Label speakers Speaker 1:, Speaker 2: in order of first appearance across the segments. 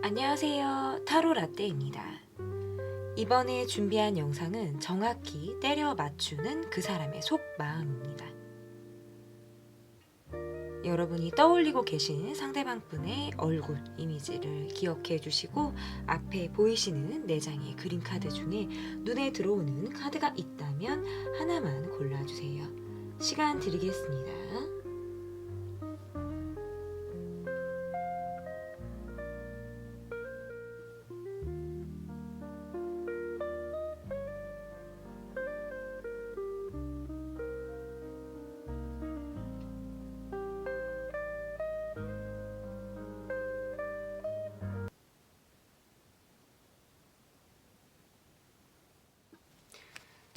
Speaker 1: 안녕하세요. 타로 라떼입니다. 이번에 준비한 영상은 정확히 때려 맞추는 그 사람의 속마음입니다. 여러분이 떠올리고 계신 상대방 분의 얼굴 이미지를 기억해 주시고 앞에 보이시는 4장의 그림 카드 중에 눈에 들어오는 카드가 있다면 하나만 골라주세요. 시간 드리겠습니다.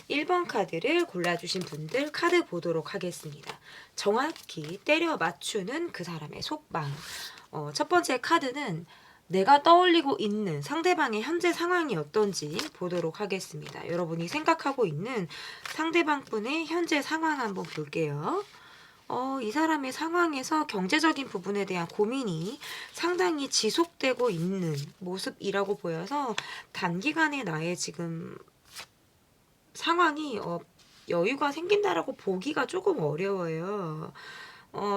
Speaker 1: 1번 카드를 골라주신 분들 카드 보도록 하겠습니다. 정확히 때려 맞추는 그 사람의 속마음. 첫 번째 카드는 내가 떠올리고 있는 상대방의 현재 상황이 어떤지 보도록 하겠습니다. 여러분이 생각하고 있는 상대방 분의 현재 상황 한번 볼게요. 이 사람의 상황에서 경제적인 부분에 대한 고민이 상당히 지속되고 있는 모습이라고 보여서 단기간에 나의 지금 상황이 여유가 생긴다라고 보기가 조금 어려워요.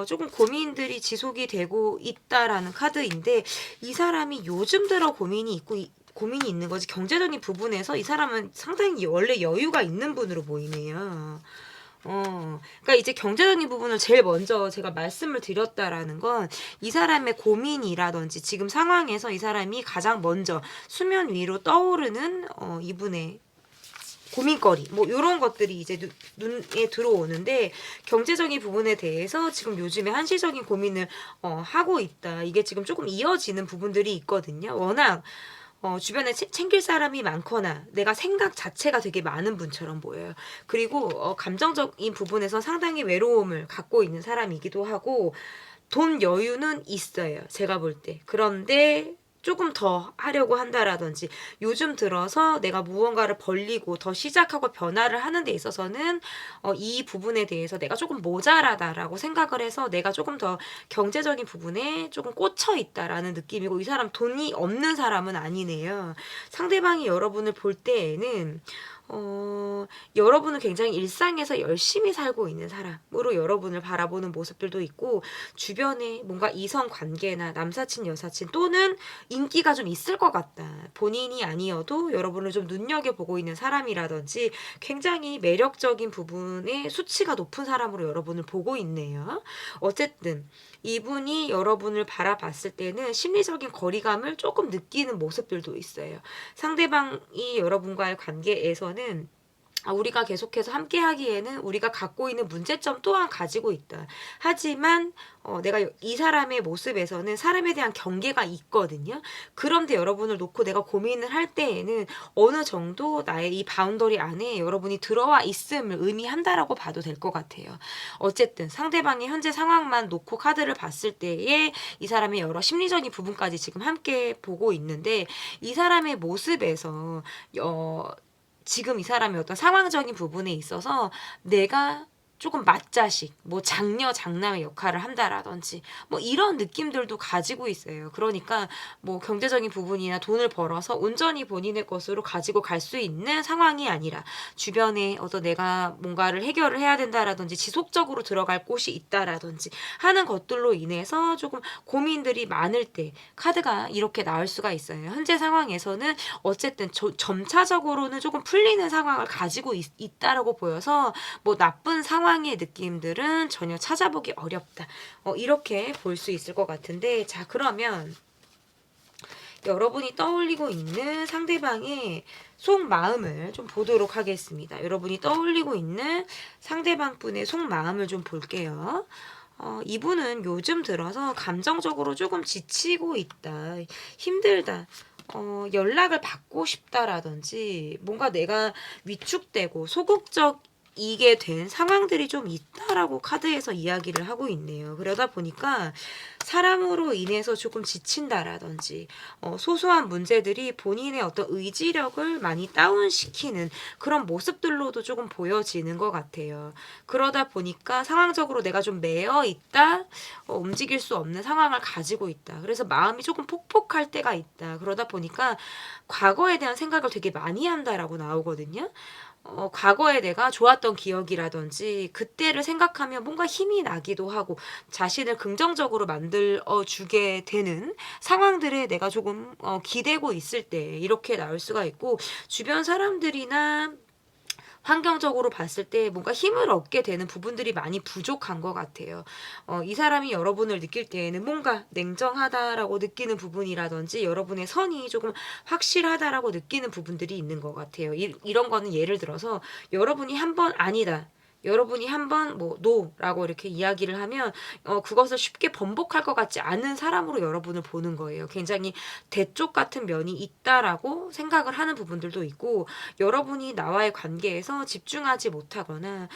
Speaker 1: 조금 고민들이 지속이 되고 있다라는 카드인데 이 사람이 요즘 들어 고민이 있는 거지 경제적인 부분에서 이 사람은 상당히 원래 여유가 있는 분으로 보이네요. 그러니까 이제 경제적인 부분을 제일 먼저 제가 말씀을 드렸다라는 건 이 사람의 고민이라든지 지금 상황에서 이 사람이 가장 먼저 수면 위로 떠오르는 이분의 고민거리 뭐 이런 것들이 이제 눈에 들어오는데 경제적인 부분에 대해서 지금 요즘에 한시적인 고민을 하고 있다. 이게 지금 조금 이어지는 부분들이 있거든요. 워낙 주변에 챙길 사람이 많거나 내가 생각 자체가 되게 많은 분처럼 보여요. 그리고 감정적인 부분에서 상당히 외로움을 갖고 있는 사람이기도 하고 돈 여유는 있어요. 제가 볼 때. 그런데 조금 더 하려고 한다라든지 요즘 들어서 내가 무언가를 벌리고 더 시작하고 변화를 하는 데 있어서는 이 부분에 대해서 내가 조금 모자라다라고 생각을 해서 내가 조금 더 경제적인 부분에 조금 꽂혀 있다라는 느낌이고 이 사람 돈이 없는 사람은 아니네요. 상대방이 여러분을 볼 때에는 여러분은 굉장히 일상에서 열심히 살고 있는 사람으로 여러분을 바라보는 모습들도 있고 주변에 뭔가 이성 관계나 남사친 여사친 또는 인기가 좀 있을 것 같다. 본인이 아니어도 여러분을 좀 눈여겨보고 있는 사람이라든지 굉장히 매력적인 부분에 수치가 높은 사람으로 여러분을 보고 있네요. 어쨌든 이분이 여러분을 바라봤을 때는 심리적인 거리감을 조금 느끼는 모습들도 있어요. 상대방이 여러분과의 관계에서는 우리가 계속해서 함께 하기에는 우리가 갖고 있는 문제점 또한 가지고 있다. 하지만 내가 이 사람의 모습에서는 사람에 대한 경계가 있거든요. 그런데 여러분을 놓고 내가 고민을 할 때에는 어느 정도 나의 이 바운더리 안에 여러분이 들어와 있음을 의미한다라고 봐도 될 것 같아요. 어쨌든 상대방의 현재 상황만 놓고 카드를 봤을 때에 이 사람의 여러 심리적인 부분까지 지금 함께 보고 있는데 이 사람의 모습에서 지금 이 사람의 어떤 상황적인 부분에 있어서 내가 조금 맏자식, 뭐 장녀, 장남의 역할을 한다라든지 뭐 이런 느낌들도 가지고 있어요. 그러니까 뭐 경제적인 부분이나 돈을 벌어서 온전히 본인의 것으로 가지고 갈 수 있는 상황이 아니라 주변에 어떤 내가 뭔가를 해결을 해야 된다라든지 지속적으로 들어갈 곳이 있다라든지 하는 것들로 인해서 조금 고민들이 많을 때 카드가 이렇게 나올 수가 있어요. 현재 상황에서는 어쨌든 점차적으로는 조금 풀리는 상황을 가지고 있다라고 보여서 뭐 나쁜 상황의 느낌들은 전혀 찾아보기 어렵다. 이렇게 볼 수 있을 것 같은데 자 그러면 여러분이 떠올리고 있는 상대방의 속마음을 좀 보도록 하겠습니다. 여러분이 떠올리고 있는 상대방 분의 속마음을 좀 볼게요. 이분은 요즘 들어서 감정적으로 조금 지치고 있다. 힘들다. 연락을 받고 싶다라든지 뭔가 내가 위축되고 소극적이게 된 상황들이 좀 있다라고 카드에서 이야기를 하고 있네요. 그러다 보니까 사람으로 인해서 조금 지친다라든지 소소한 문제들이 본인의 어떤 의지력을 많이 다운시키는 그런 모습들로도 조금 보여지는 것 같아요. 그러다 보니까 상황적으로 내가 좀 매여 있다, 움직일 수 없는 상황을 가지고 있다. 그래서 마음이 조금 폭폭할 때가 있다. 그러다 보니까 과거에 대한 생각을 되게 많이 한다라고 나오거든요. 과거에 내가 좋았던 기억이라든지 그때를 생각하면 뭔가 힘이 나기도 하고 자신을 긍정적으로 만들어 주게 되는 상황들에 내가 조금 기대고 있을 때 이렇게 나올 수가 있고, 주변 사람들이나 환경적으로 봤을 때 뭔가 힘을 얻게 되는 부분들이 많이 부족한 것 같아요. 이 사람이 여러분을 느낄 때에는 뭔가 냉정하다라고 느끼는 부분이라든지 여러분의 선이 조금 확실하다라고 느끼는 부분들이 있는 것 같아요. 이런 거는 예를 들어서 여러분이 한 번 아니다, 여러분이 한번 뭐 노라고 이렇게 이야기를 하면 그것을 쉽게 번복할 것 같지 않은 사람으로 여러분을 보는 거예요. 굉장히 대쪽 같은 면이 있다라고 생각을 하는 부분들도 있고, 여러분이 나와의 관계에서 집중하지 못하거나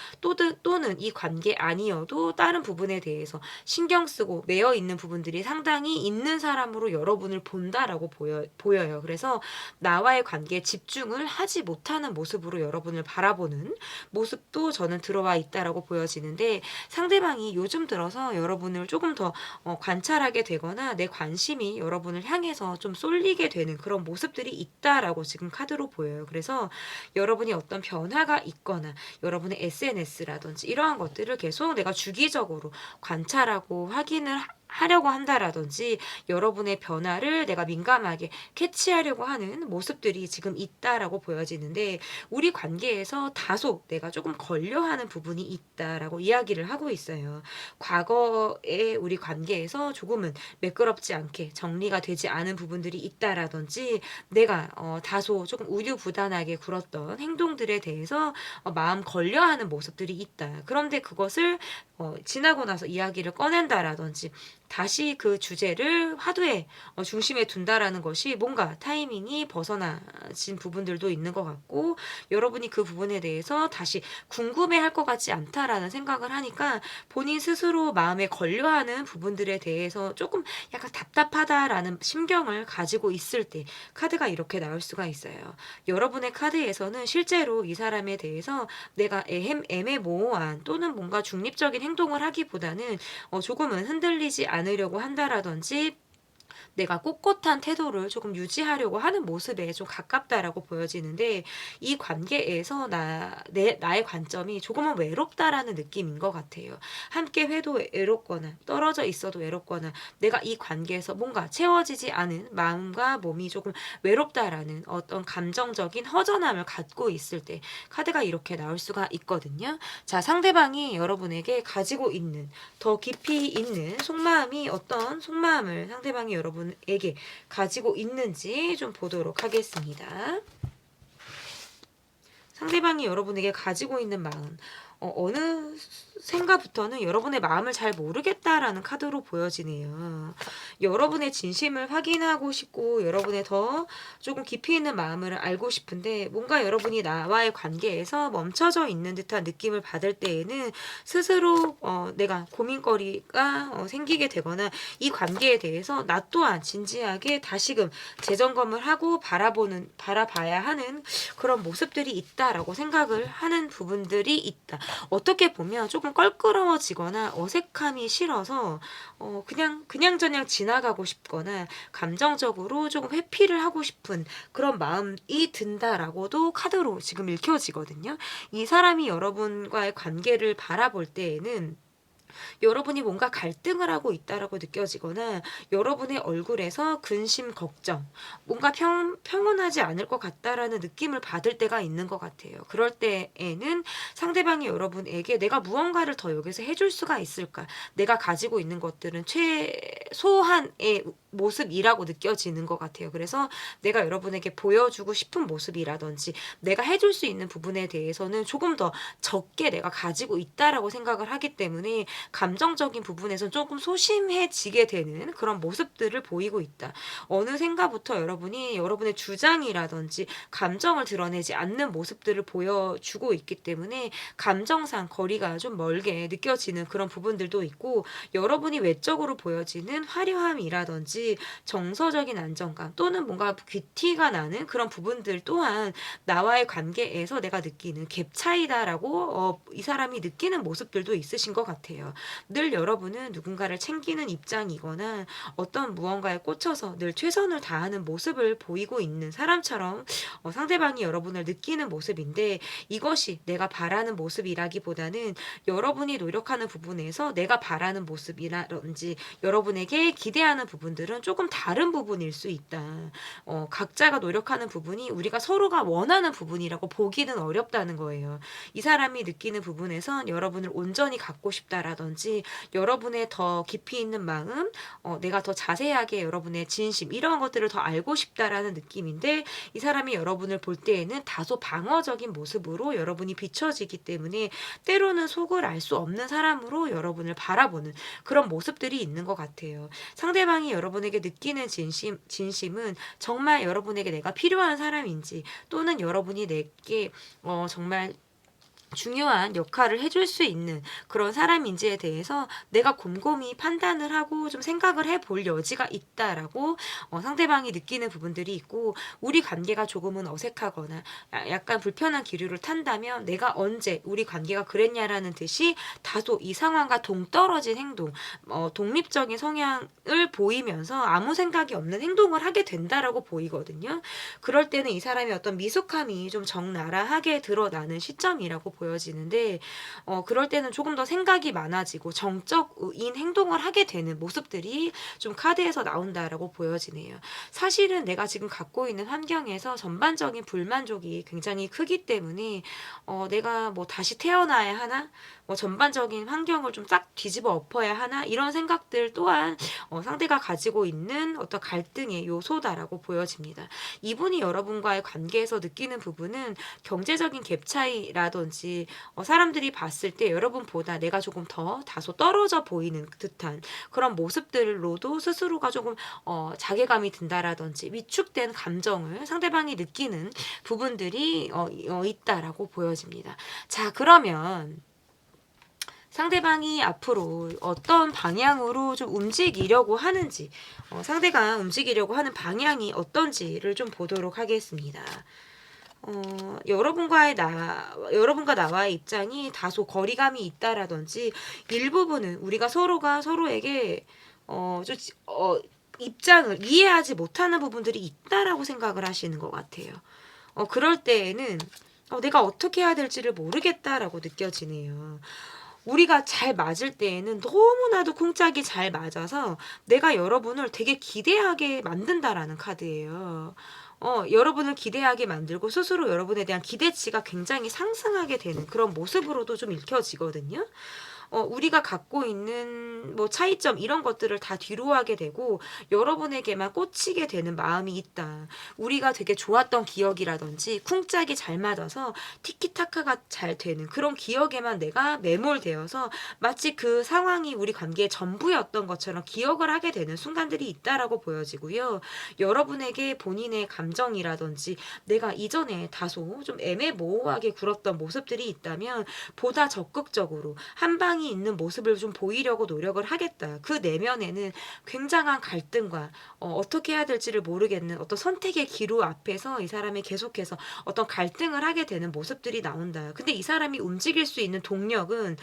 Speaker 1: 또는 이 관계 아니어도 다른 부분에 대해서 신경 쓰고 매여 있는 부분들이 상당히 있는 사람으로 여러분을 본다라고 보여요. 그래서 나와의 관계에 집중을 하지 못하는 모습으로 여러분을 바라보는 모습도 저는 들어와 있다라고 보여지는데, 상대방이 요즘 들어서 여러분을 조금 더 관찰하게 되거나 내 관심이 여러분을 향해서 좀 쏠리게 되는 그런 모습들이 있다라고 지금 카드로 보여요. 그래서 여러분이 어떤 변화가 있거나 여러분의 SNS라든지 이러한 것들을 계속 내가 주기적으로 관찰하고 확인을 하려고 한다라든지 여러분의 변화를 내가 민감하게 캐치하려고 하는 모습들이 지금 있다라고 보여지는데, 우리 관계에서 다소 내가 조금 걸려하는 부분이 있다라고 이야기를 하고 있어요. 과거에 우리 관계에서 조금은 매끄럽지 않게 정리가 되지 않은 부분들이 있다라든지 내가 다소 조금 우유부단하게 굴었던 행동들에 대해서 마음 걸려하는 모습들이 있다. 그런데 그것을 지나고 나서 이야기를 꺼낸다라든지 다시 그 주제를 화두에 중심에 둔다라는 것이 뭔가 타이밍이 벗어나진 부분들도 있는 것 같고, 여러분이 그 부분에 대해서 다시 궁금해할 것 같지 않다라는 생각을 하니까 본인 스스로 마음에 걸려하는 부분들에 대해서 조금 약간 답답하다라는 심경을 가지고 있을 때 카드가 이렇게 나올 수가 있어요. 여러분의 카드에서는 실제로 이 사람에 대해서 내가 애매모호한 또는 뭔가 중립적인 행동을 하기보다는 조금은 흔들리지 않으려고 한다라든지 내가 꼿꼿한 태도를 조금 유지하려고 하는 모습에 좀 가깝다라고 보여지는데, 이 관계에서 나의 관점이 조금은 외롭다라는 느낌인 것 같아요. 함께 해도 외롭거나 떨어져 있어도 외롭거나 내가 이 관계에서 뭔가 채워지지 않은 마음과 몸이 조금 외롭다라는 어떤 감정적인 허전함을 갖고 있을 때 카드가 이렇게 나올 수가 있거든요. 자, 상대방이 여러분에게 가지고 있는 더 깊이 있는 속마음이 어떤 속마음을 상대방이 여러분에게 가지고 있는지 좀 보도록 하겠습니다. 상대방이 여러분에게 가지고 있는 마음, 어느 생가부터는 여러분의 마음을 잘 모르겠다라는 카드로 보여지네요. 여러분의 진심을 확인하고 싶고 여러분의 더 조금 깊이 있는 마음을 알고 싶은데, 뭔가 여러분이 나와의 관계에서 멈춰져 있는 듯한 느낌을 받을 때에는 스스로 내가 고민거리가 생기게 되거나 이 관계에 대해서 나 또한 진지하게 다시금 재점검을 하고 바라봐야 하는 그런 모습들이 있다라고 생각을 하는 부분들이 있다. 어떻게 보면 조금 껄끄러워지거나 어색함이 싫어서 그냥저냥 지나가고 싶거나 감정적으로 조금 회피를 하고 싶은 그런 마음이 든다라고도 카드로 지금 읽혀지거든요. 이 사람이 여러분과의 관계를 바라볼 때에는 여러분이 뭔가 갈등을 하고 있다라고 느껴지거나 여러분의 얼굴에서 근심, 걱정, 뭔가 평온하지 않을 것 같다라는 느낌을 받을 때가 있는 것 같아요. 그럴 때에는 상대방이 여러분에게 내가 무언가를 더 여기서 해줄 수가 있을까? 내가 가지고 있는 것들은 최소한의 모습이라고 느껴지는 것 같아요. 그래서 내가 여러분에게 보여주고 싶은 모습이라든지 내가 해줄 수 있는 부분에 대해서는 조금 더 적게 내가 가지고 있다라고 생각을 하기 때문에 감정적인 부분에서 조금 소심해지게 되는 그런 모습들을 보이고 있다. 어느샌가부터 여러분이 여러분의 주장이라든지 감정을 드러내지 않는 모습들을 보여주고 있기 때문에 감정상 거리가 좀 멀게 느껴지는 그런 부분들도 있고, 여러분이 외적으로 보여지는 화려함이라든지 정서적인 안정감 또는 뭔가 귀티가 나는 그런 부분들 또한 나와의 관계에서 내가 느끼는 갭 차이다라고 이 사람이 느끼는 모습들도 있으신 것 같아요. 늘 여러분은 누군가를 챙기는 입장이거나 어떤 무언가에 꽂혀서 늘 최선을 다하는 모습을 보이고 있는 사람처럼 상대방이 여러분을 느끼는 모습인데, 이것이 내가 바라는 모습이라기보다는 여러분이 노력하는 부분에서 내가 바라는 모습이라든지 여러분에게 기대하는 부분들은 조금 다른 부분일 수 있다. 각자가 노력하는 부분이 우리가 서로가 원하는 부분이라고 보기는 어렵다는 거예요. 이 사람이 느끼는 부분에선 여러분을 온전히 갖고 싶다라든지 여러분의 더 깊이 있는 마음, 내가 더 자세하게 여러분의 진심 이런 것들을 더 알고 싶다라는 느낌인데, 이 사람이 여러분을 볼 때에는 다소 방어적인 모습으로 여러분이 비춰지기 때문에 때로는 속을 알 수 없는 사람으로 여러분을 바라보는 그런 모습들이 있는 것 같아요. 상대방이 여러분에게 느끼는 진심은 정말 여러분에게 내가 필요한 사람인지, 또는 여러분이 내게 정말 중요한 역할을 해줄 수 있는 그런 사람인지에 대해서 내가 곰곰이 판단을 하고 좀 생각을 해볼 여지가 있다라고 상대방이 느끼는 부분들이 있고, 우리 관계가 조금은 어색하거나 약간 불편한 기류를 탄다면 내가 언제 우리 관계가 그랬냐라는 듯이 다소 이 상황과 동떨어진 행동, 독립적인 성향을 보이면서 아무 생각이 없는 행동을 하게 된다라고 보이거든요. 그럴 때는 이 사람의 어떤 미숙함이 좀 적나라하게 드러나는 시점이라고 보여지는데, 그럴 때는 조금 더 생각이 많아지고 정적인 행동을 하게 되는 모습들이 좀 카드에서 나온다라고 보여지네요. 사실은 내가 지금 갖고 있는 환경에서 전반적인 불만족이 굉장히 크기 때문에 내가 뭐 다시 태어나야 하나? 전반적인 환경을 좀 싹 뒤집어 엎어야 하나? 이런 생각들 또한 상대가 가지고 있는 어떤 갈등의 요소다라고 보여집니다. 이분이 여러분과의 관계에서 느끼는 부분은 경제적인 갭 차이라든지 사람들이 봤을 때 여러분보다 내가 조금 더 다소 떨어져 보이는 듯한 그런 모습들로도 스스로가 조금 자괴감이 든다라든지 위축된 감정을 상대방이 느끼는 부분들이 있다라고 보여집니다. 자, 그러면 상대방이 앞으로 어떤 방향으로 좀 움직이려고 하는지, 상대가 움직이려고 하는 방향이 어떤지를 좀 보도록 하겠습니다. 여러분과 나와의 입장이 다소 거리감이 있다라든지 일부분은 우리가 서로가 서로에게 입장을 이해하지 못하는 부분들이 있다라고 생각을 하시는 것 같아요. 그럴 때에는 내가 어떻게 해야 될지를 모르겠다라고 느껴지네요. 우리가 잘 맞을 때에는 너무나도 쿵짝이 잘 맞아서 내가 여러분을 되게 기대하게 만든다라는 카드예요. 여러분을 기대하게 만들고 스스로 여러분에 대한 기대치가 굉장히 상승하게 되는 그런 모습으로도 좀 읽혀지거든요. 우리가 갖고 있는 뭐 차이점 이런 것들을 다 뒤로 하게 되고 여러분에게만 꽂히게 되는 마음이 있다. 우리가 되게 좋았던 기억이라든지 쿵짝이 잘 맞아서 티키타카가 잘 되는 그런 기억에만 내가 매몰되어서 마치 그 상황이 우리 관계의 전부였던 것처럼 기억을 하게 되는 순간들이 있다라고 보여지고요. 여러분에게 본인의 감정이라든지 내가 이전에 다소 좀 애매모호하게 굴었던 모습들이 있다면 보다 적극적으로 한 방이 있는 모습을 좀 보이려고 노력을 하겠다. 그 내면에는 굉장한 갈등과 어떻게 해야 될지를 모르겠는 어떤 선택의 기로 앞에서 이 사람이 계속해서 어떤 갈등을 하게 되는 모습들이 나온다. 근데 이 사람이 움직일 수 있는 동력은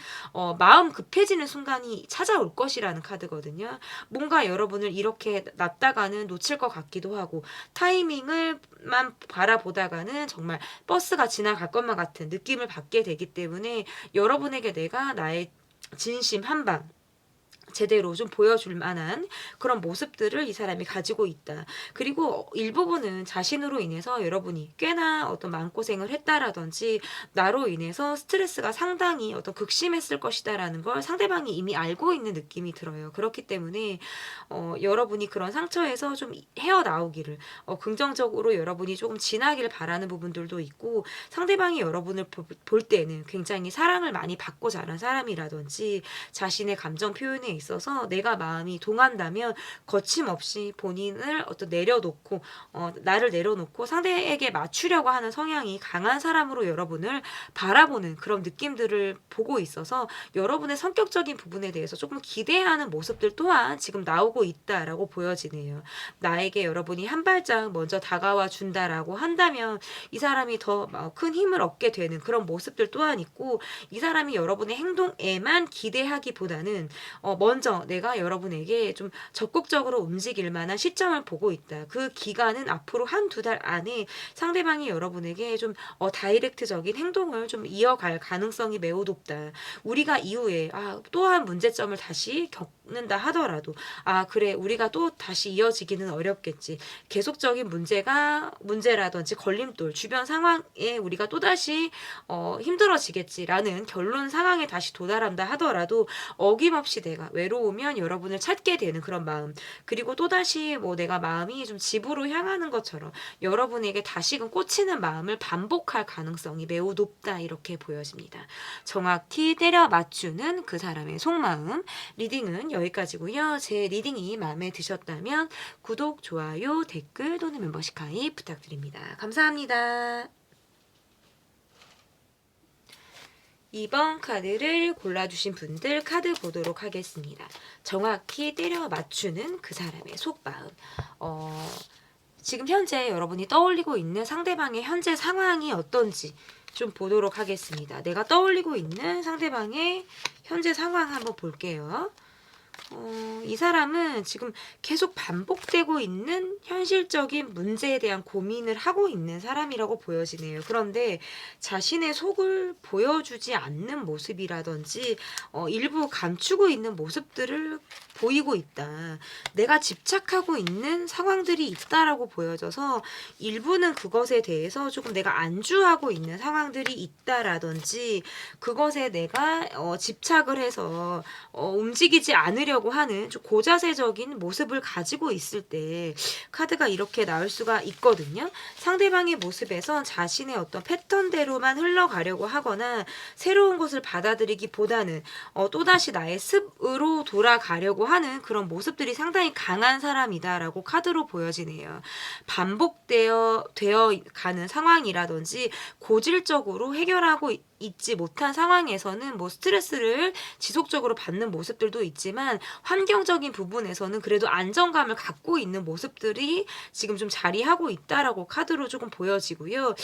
Speaker 1: 마음 급해지는 순간이 찾아올 것이라는 카드거든요. 뭔가 여러분을 이렇게 놨다가는 놓칠 것 같기도 하고 타이밍을만 바라보다가는 정말 버스가 지나갈 것만 같은 느낌을 받게 되기 때문에 여러분에게 내가 나의 진심 한방 제대로 좀 보여줄 만한 그런 모습들을 이 사람이 가지고 있다. 그리고 일부분은 자신으로 인해서 여러분이 꽤나 어떤 마음고생을 했다라든지 나로 인해서 스트레스가 상당히 어떤 극심했을 것이다라는 걸 상대방이 이미 알고 있는 느낌이 들어요. 그렇기 때문에 여러분이 그런 상처에서 좀 헤어나오기를 긍정적으로 여러분이 조금 지나기를 바라는 부분들도 있고, 상대방이 여러분을 볼 때는 굉장히 사랑을 많이 받고 자란 사람이라든지 자신의 감정 표현에 있어서 내가 마음이 동한다면 거침없이 본인을 내려놓고 나를 내려놓고 상대에게 맞추려고 하는 성향이 강한 사람으로 여러분을 바라보는 그런 느낌들을 보고 있어서 여러분의 성격적인 부분에 대해서 조금 기대하는 모습들 또한 지금 나오고 있다라고 보여지네요. 나에게 여러분이 한 발짝 먼저 다가와 준다라고 한다면 이 사람이 더 큰 힘을 얻게 되는 그런 모습들 또한 있고, 이 사람이 여러분의 행동에만 기대하기보다는 먼저 내가 여러분에게 좀 적극적으로 움직일 만한 시점을 보고 있다. 그 기간은 앞으로 한두 달 안에 상대방이 여러분에게 좀 다이렉트적인 행동을 좀 이어갈 가능성이 매우 높다. 우리가 이후에 또한 문제점을 다시 겪는다 하더라도 그래 우리가 또 다시 이어지기는 어렵겠지. 계속적인 문제라든지 걸림돌 주변 상황에 우리가 또다시 힘들어지겠지라는 결론 상황에 다시 도달한다 하더라도 어김없이 내가 외로우면 여러분을 찾게 되는 그런 마음, 그리고 또다시 내가 마음이 좀 집으로 향하는 것처럼 여러분에게 다시금 꽂히는 마음을 반복할 가능성이 매우 높다, 이렇게 보여집니다. 정확히 때려 맞추는 그 사람의 속마음 리딩은 여기까지고요. 제 리딩이 마음에 드셨다면 구독, 좋아요, 댓글 또는 멤버십 가입 부탁드립니다. 감사합니다. 이번 카드를 골라주신 분들 카드 보도록 하겠습니다. 정확히 때려 맞추는 그 사람의 속마음. 지금 현재 여러분이 떠올리고 있는 상대방의 현재 상황이 어떤지 좀 보도록 하겠습니다. 내가 떠올리고 있는 상대방의 현재 상황 한번 볼게요. 이 사람은 지금 계속 반복되고 있는 현실적인 문제에 대한 고민을 하고 있는 사람이라고 보여지네요. 그런데 자신의 속을 보여주지 않는 모습이라든지 일부 감추고 있는 모습들을 보이고 있다. 내가 집착하고 있는 상황들이 있다라고 보여져서 일부는 그것에 대해서 조금 내가 안주하고 있는 상황들이 있다라든지 그것에 내가 집착을 해서 움직이지 않으려고 하는 좀 고자세적인 모습을 가지고 있을 때 카드가 이렇게 나올 수가 있거든요. 상대방의 모습에선 자신의 어떤 패턴대로만 흘러가려고 하거나 새로운 것을 받아들이기보다는 또다시 나의 습으로 돌아가려고 하는 그런 모습들이 상당히 강한 사람이다라고 카드로 보여지네요. 반복되어 가는 상황이라든지 고질적으로 해결하고 있지 못한 상황에서는 스트레스를 지속적으로 받는 모습들도 있지만 환경적인 부분에서는 그래도 안정감을 갖고 있는 모습들이 지금 좀 자리하고 있다라고 카드로 조금 보여지고요.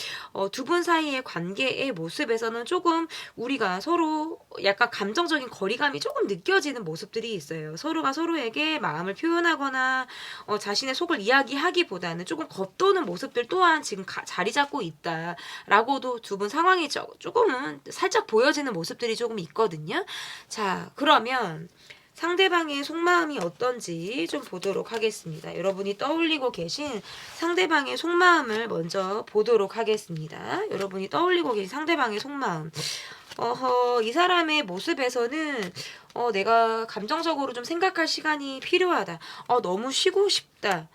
Speaker 1: 두 분 사이의 관계의 모습에서는 조금 우리가 서로 약간 감정적인 거리감이 조금 느껴지는 모습들이 있어요. 서로가 서로에게 마음을 표현하거나 자신의 속을 이야기하기보다는 조금 겉도는 모습들 또한 지금 자리 잡고 있다라고도 두 분 상황이 조금은 살짝 보여지는 모습들이 조금 있거든요. 자, 그러면 상대방의 속마음이 어떤지 좀 보도록 하겠습니다. 여러분이 떠올리고 계신 상대방의 속마음을 먼저 보도록 하겠습니다. 여러분이 떠올리고 계신 상대방의 속마음. 이 사람의 모습에서는 내가 감정적으로 좀 생각할 시간이 필요하다. 너무 쉬고 싶다.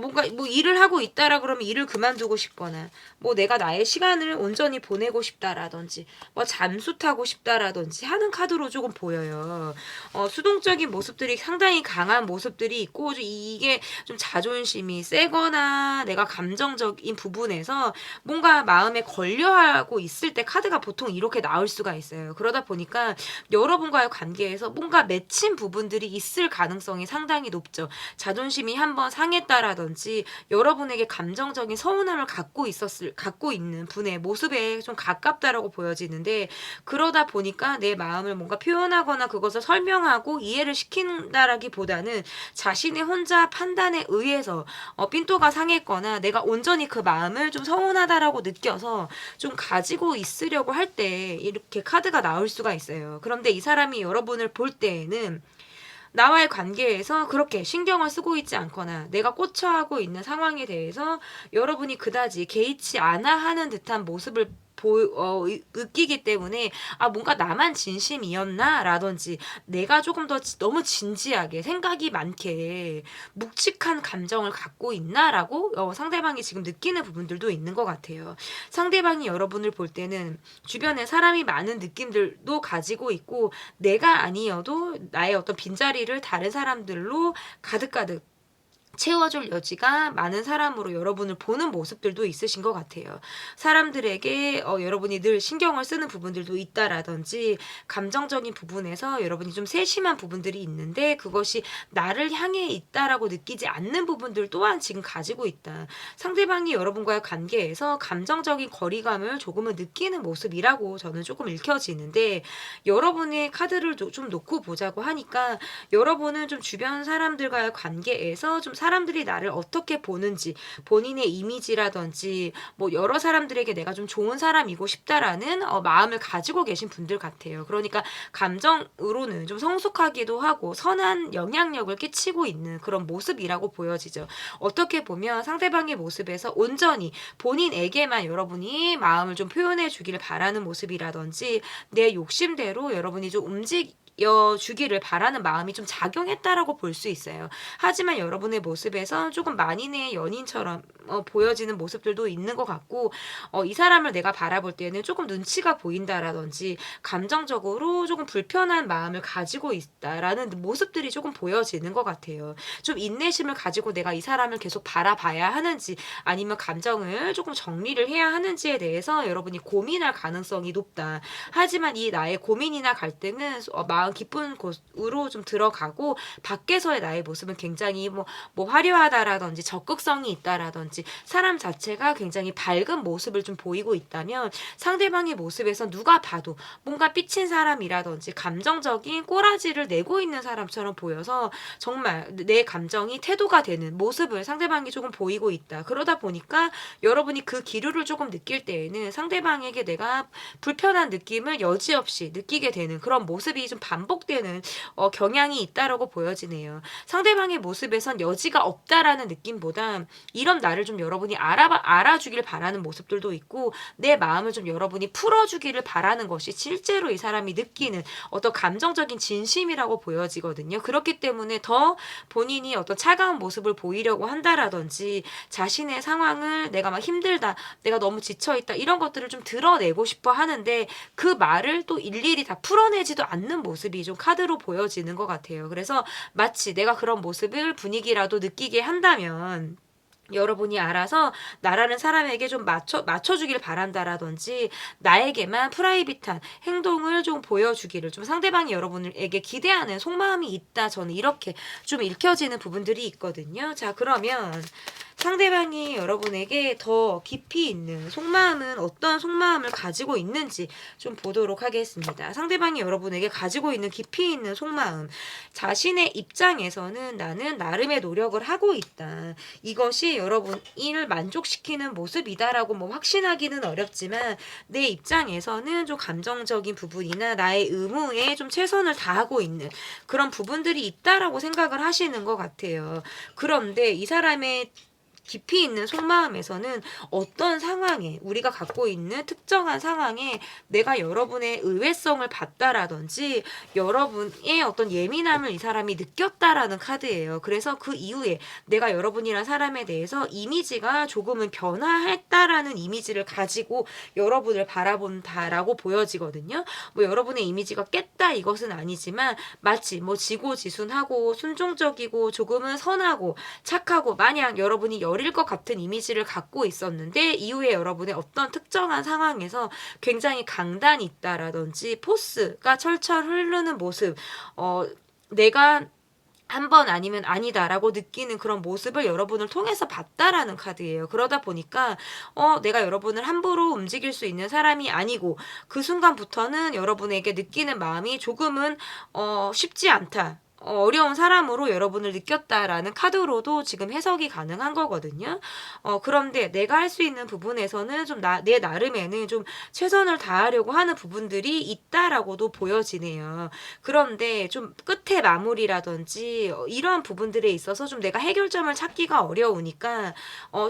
Speaker 1: 뭔가 일을 하고 있다라 그러면 일을 그만두고 싶거나 내가 나의 시간을 온전히 보내고 싶다라든지 잠수 타고 싶다라든지 하는 카드로 조금 보여요. 수동적인 모습들이 상당히 강한 모습들이 있고 이게 좀 자존심이 세거나 내가 감정적인 부분에서 뭔가 마음에 걸려하고 있을 때 카드가 보통 이렇게 나올 수가 있어요. 그러다 보니까 여러분과의 관계에서 뭔가 맺힌 부분들이 있을 가능성이 상당히 높죠. 자존심이 한번 상했다라 든지 여러분에게 감정적인 서운함을 갖고 있는 분의 모습에 좀 가깝다라고 보여지는데, 그러다 보니까 내 마음을 뭔가 표현하거나 그것을 설명하고 이해를 시킨다라기보다는 자신의 혼자 판단에 의해서 삔또가 상했거나 내가 온전히 그 마음을 좀 서운하다라고 느껴서 좀 가지고 있으려고 할 때 이렇게 카드가 나올 수가 있어요. 그런데 이 사람이 여러분을 볼 때에는 나와의 관계에서 그렇게 신경을 쓰고 있지 않거나 내가 꽂혀하고 있는 상황에 대해서 여러분이 그다지 개의치 않아 하는 듯한 모습을 느끼기 때문에 뭔가 나만 진심이었나 라든지 내가 조금 더 너무 진지하게 생각이 많게 묵직한 감정을 갖고 있나라고 상대방이 지금 느끼는 부분들도 있는 것 같아요. 상대방이 여러분을 볼 때는 주변에 사람이 많은 느낌들도 가지고 있고 내가 아니어도 나의 어떤 빈자리를 다른 사람들로 가득가득 채워줄 여지가 많은 사람으로 여러분을 보는 모습들도 있으신 것 같아요. 사람들에게 여러분이 늘 신경을 쓰는 부분들도 있다라든지 감정적인 부분에서 여러분이 좀 세심한 부분들이 있는데 그것이 나를 향해 있다라고 느끼지 않는 부분들 또한 지금 가지고 있다. 상대방이 여러분과의 관계에서 감정적인 거리감을 조금은 느끼는 모습이라고 저는 조금 읽혀지는데 여러분의 카드를 좀 놓고 보자고 하니까 여러분은 좀 주변 사람들과의 관계에서 좀 사람들이 나를 어떻게 보는지 본인의 이미지라든지 뭐 여러 사람들에게 내가 좀 좋은 사람이고 싶다라는 마음을 가지고 계신 분들 같아요. 그러니까 감정으로는 좀 성숙하기도 하고 선한 영향력을 끼치고 있는 그런 모습이라고 보여지죠. 어떻게 보면 상대방의 모습에서 온전히 본인에게만 여러분이 마음을 좀 표현해 주기를 바라는 모습이라든지 내 욕심대로 여러분이 좀 주기를 바라는 마음이 좀 작용했다라고 볼 수 있어요. 하지만 여러분의 모습에서 조금 만인의 연인처럼 보여지는 모습들도 있는 것 같고 이 사람을 내가 바라볼 때는 조금 눈치가 보인다라든지 감정적으로 조금 불편한 마음을 가지고 있다라는 모습들이 조금 보여지는 것 같아요. 좀 인내심을 가지고 내가 이 사람을 계속 바라봐야 하는지 아니면 감정을 조금 정리를 해야 하는지에 대해서 여러분이 고민할 가능성이 높다. 하지만 이 나의 고민이나 갈등은 마음 깊은 곳으로 좀 들어가고 밖에서의 나의 모습은 굉장히 뭐 화려하다라든지 적극성이 있다라든지 사람 자체가 굉장히 밝은 모습을 좀 보이고 있다면 상대방의 모습에서 누가 봐도 뭔가 삐친 사람이라든지 감정적인 꼬라지를 내고 있는 사람처럼 보여서 정말 내 감정이 태도가 되는 모습을 상대방이 조금 보이고 있다. 그러다 보니까 여러분이 그 기류를 조금 느낄 때에는 상대방에게 내가 불편한 느낌을 여지없이 느끼게 되는 그런 모습이 좀 반복되는 경향이 있다라고 보여지네요. 상대방의 모습에선 여지가 없다라는 느낌보다 이런 나를 좀 여러분이 알아주길 바라는 모습들도 있고 내 마음을 좀 여러분이 풀어주기를 바라는 것이 실제로 이 사람이 느끼는 어떤 감정적인 진심이라고 보여지거든요. 그렇기 때문에 더 본인이 어떤 차가운 모습을 보이려고 한다라든지 자신의 상황을 내가 막 힘들다, 내가 너무 지쳐있다 이런 것들을 좀 드러내고 싶어 하는데 그 말을 또 일일이 다 풀어내지도 않는 모습이 좀 카드로 보여지는 것 같아요. 그래서 마치 내가 그런 모습을 분위기라도 느끼게 한다면 여러분이 알아서 나라는 사람에게 좀 맞춰주길 바란다라든지 나에게만 프라이빗한 행동을 좀 보여주기를 좀 상대방이 여러분에게 기대하는 속마음이 있다. 저는 이렇게 좀 읽혀지는 부분들이 있거든요. 자, 그러면 상대방이 여러분에게 더 깊이 있는 속마음은 어떤 속마음을 가지고 있는지 좀 보도록 하겠습니다. 상대방이 여러분에게 가지고 있는 깊이 있는 속마음. 자신의 입장에서는 나는 나름의 노력을 하고 있다. 이것이 여러분을 만족시키는 모습이다라고 뭐 확신하기는 어렵지만 내 입장에서는 좀 감정적인 부분이나 나의 의무에 좀 최선을 다하고 있는 그런 부분들이 있다라고 생각을 하시는 것 같아요. 그런데 이 사람의 깊이 있는 속마음에서는 어떤 상황에 우리가 갖고 있는 특정한 상황에 내가 여러분의 의외성을 봤다라든지 여러분의 어떤 예민함을 이 사람이 느꼈다라는 카드예요. 그래서 그 이후에 내가 여러분이란 사람에 대해서 이미지가 조금은 변화했다라는 이미지를 가지고 여러분을 바라본다라고 보여지거든요. 뭐 여러분의 이미지가 깼다 이것은 아니지만 마치 뭐 지고지순하고 순종적이고 조금은 선하고 착하고 마냥 여러분이 어릴 것 같은 이미지를 갖고 있었는데 이후에 여러분의 어떤 특정한 상황에서 굉장히 강단이 있다라든지 포스가 철철 흐르는 모습 내가 한 번 아니면 아니다라고 느끼는 그런 모습을 여러분을 통해서 봤다라는 카드예요. 그러다 보니까 내가 여러분을 함부로 움직일 수 있는 사람이 아니고 그 순간부터는 여러분에게 느끼는 마음이 조금은 쉽지 않다. 어려운 사람으로 여러분을 느꼈다라는 카드로도 지금 해석이 가능한 거거든요. 그런데 내가 할 수 있는 부분에서는 좀 내 나름에는 좀 최선을 다하려고 하는 부분들이 있다라고도 보여지네요. 그런데 좀 끝에 마무리라든지 이러한 부분들에 있어서 좀 내가 해결점을 찾기가 어려우니까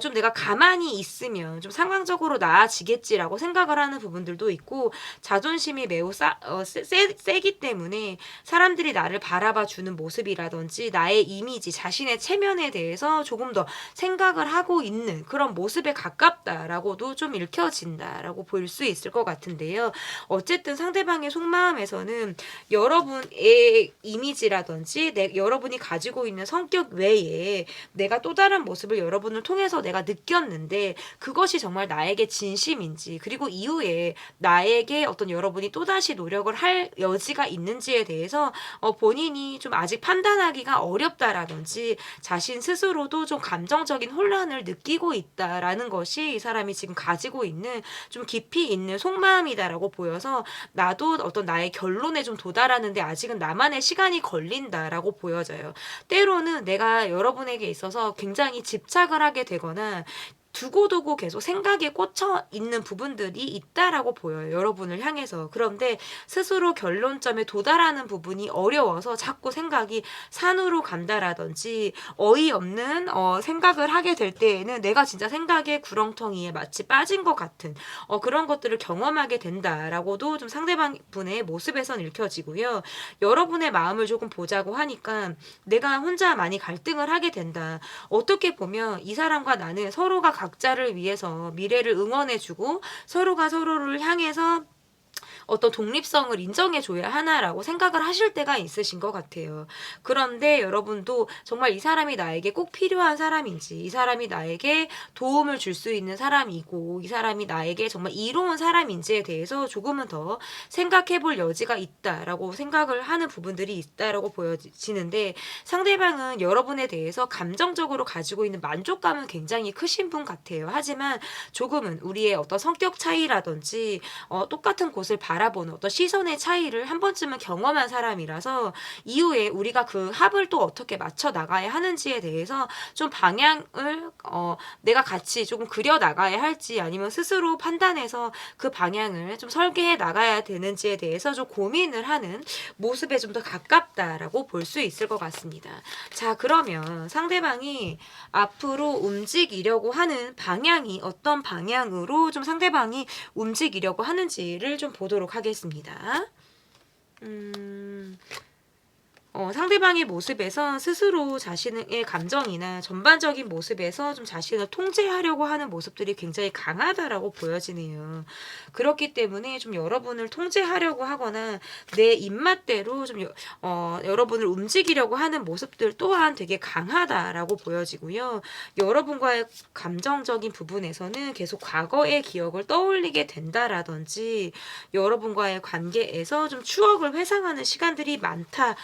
Speaker 1: 좀 내가 가만히 있으면 좀 상황적으로 나아지겠지라고 생각을 하는 부분들도 있고, 자존심이 매우 세기 때문에 사람들이 나를 바라봐 주는 모습이라든지 나의 이미지, 자신의 체면에 대해서 조금 더 생각을 하고 있는 그런 모습에 가깝다라고도 좀 읽혀진다라고 볼 수 있을 것 같은데요. 어쨌든 상대방의 속마음에서는 여러분의 이미지라든지 여러분이 가지고 있는 성격 외에 내가 또 다른 모습을 여러분을 통해서 내가 느꼈는데 그것이 정말 나에게 진심인지, 그리고 이후에 나에게 어떤 여러분이 또다시 노력을 할 여지가 있는지에 대해서 본인이 좀 아직 판단하기가 어렵다라든지 자신 스스로도 좀 감정적인 혼란을 느끼고 있다라는 것이 이 사람이 지금 가지고 있는 좀 깊이 있는 속마음이다라고 보여서, 나도 어떤 나의 결론에 좀 도달하는데 아직은 나만의 시간이 걸린다라고 보여져요. 때로는 내가 여러분에게 있어서 굉장히 집착을 하게 되거나 두고두고 계속 생각에 꽂혀 있는 부분들이 있다라고 보여요. 여러분을 향해서. 그런데 스스로 결론점에 도달하는 부분이 어려워서 자꾸 생각이 산으로 간다라든지 어이없는 생각을 하게 될 때에는 내가 진짜 생각의 구렁텅이에 마치 빠진 것 같은 그런 것들을 경험하게 된다라고도 좀 상대방 분의 모습에선 읽혀지고요. 여러분의 마음을 조금 보자고 하니까 내가 혼자 많이 갈등을 하게 된다. 어떻게 보면 이 사람과 나는 서로가 각자를 위해서 미래를 응원해주고 서로가 서로를 향해서 어떤 독립성을 인정해줘야 하나라고 생각을 하실 때가 있으신 것 같아요. 그런데 여러분도 정말 이 사람이 나에게 꼭 필요한 사람인지, 이 사람이 나에게 도움을 줄 수 있는 사람이고, 이 사람이 나에게 정말 이로운 사람인지에 대해서 조금은 더 생각해 볼 여지가 있다라고 생각을 하는 부분들이 있다라고 보여지는데, 상대방은 여러분에 대해서 감정적으로 가지고 있는 만족감은 굉장히 크신 분 같아요. 하지만 조금은 우리의 어떤 성격 차이라든지 똑같은 곳을 바라보는 어떤 시선의 차이를 한 번쯤은 경험한 사람이라서 이후에 우리가 그 합을 또 어떻게 맞춰 나가야 하는지에 대해서 좀 방향을 내가 같이 조금 그려 나가야 할지, 아니면 스스로 판단해서 그 방향을 좀 설계해 나가야 되는지에 대해서 좀 고민을 하는 모습에 좀 더 가깝다라고 볼 수 있을 것 같습니다. 자, 그러면 상대방이 앞으로 움직이려고 하는 방향이 어떤 방향으로 좀 상대방이 움직이려고 하는지를 좀 보도록 하겠습니다. 상대방의 모습에서 스스로 자신의 감정이나 전반적인 모습에서 좀 자신을 통제하려고 하는 모습들이 굉장히 강하다라고 보여지네요. 그렇기 때문에 좀 여러분을 통제하려고 하거나 내 입맛대로 좀 여러분을 움직이려고 하는 모습들 또한 되게 강하다라고 보여지고요. 여러분과의 감정적인 부분에서는 계속 과거의 기억을 떠올리게 된다라든지 여러분과의 관계에서 좀 추억을 회상하는 시간들이 많다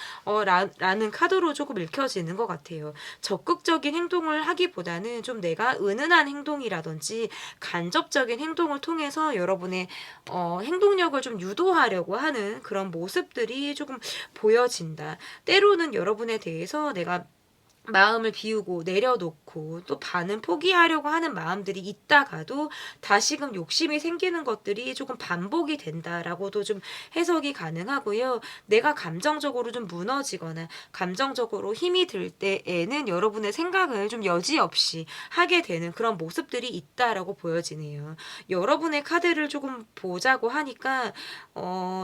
Speaker 1: 라는 카드로 조금 읽혀지는 것 같아요. 적극적인 행동을 하기보다는 좀 내가 은은한 행동이라든지 간접적인 행동을 통해서 여러분의 행동력을 좀 유도하려고 하는 그런 모습들이 조금 보여진다. 때로는 여러분에 대해서 내가 마음을 비우고 내려놓고 또 반은 포기하려고 하는 마음들이 있다가도 다시금 욕심이 생기는 것들이 조금 반복이 된다라고도 좀 해석이 가능하고요. 내가 감정적으로 좀 무너지거나 감정적으로 힘이 들 때에는 여러분의 생각을 좀 여지없이 하게 되는 그런 모습들이 있다라고 보여지네요. 여러분의 카드를 조금 보자고 하니까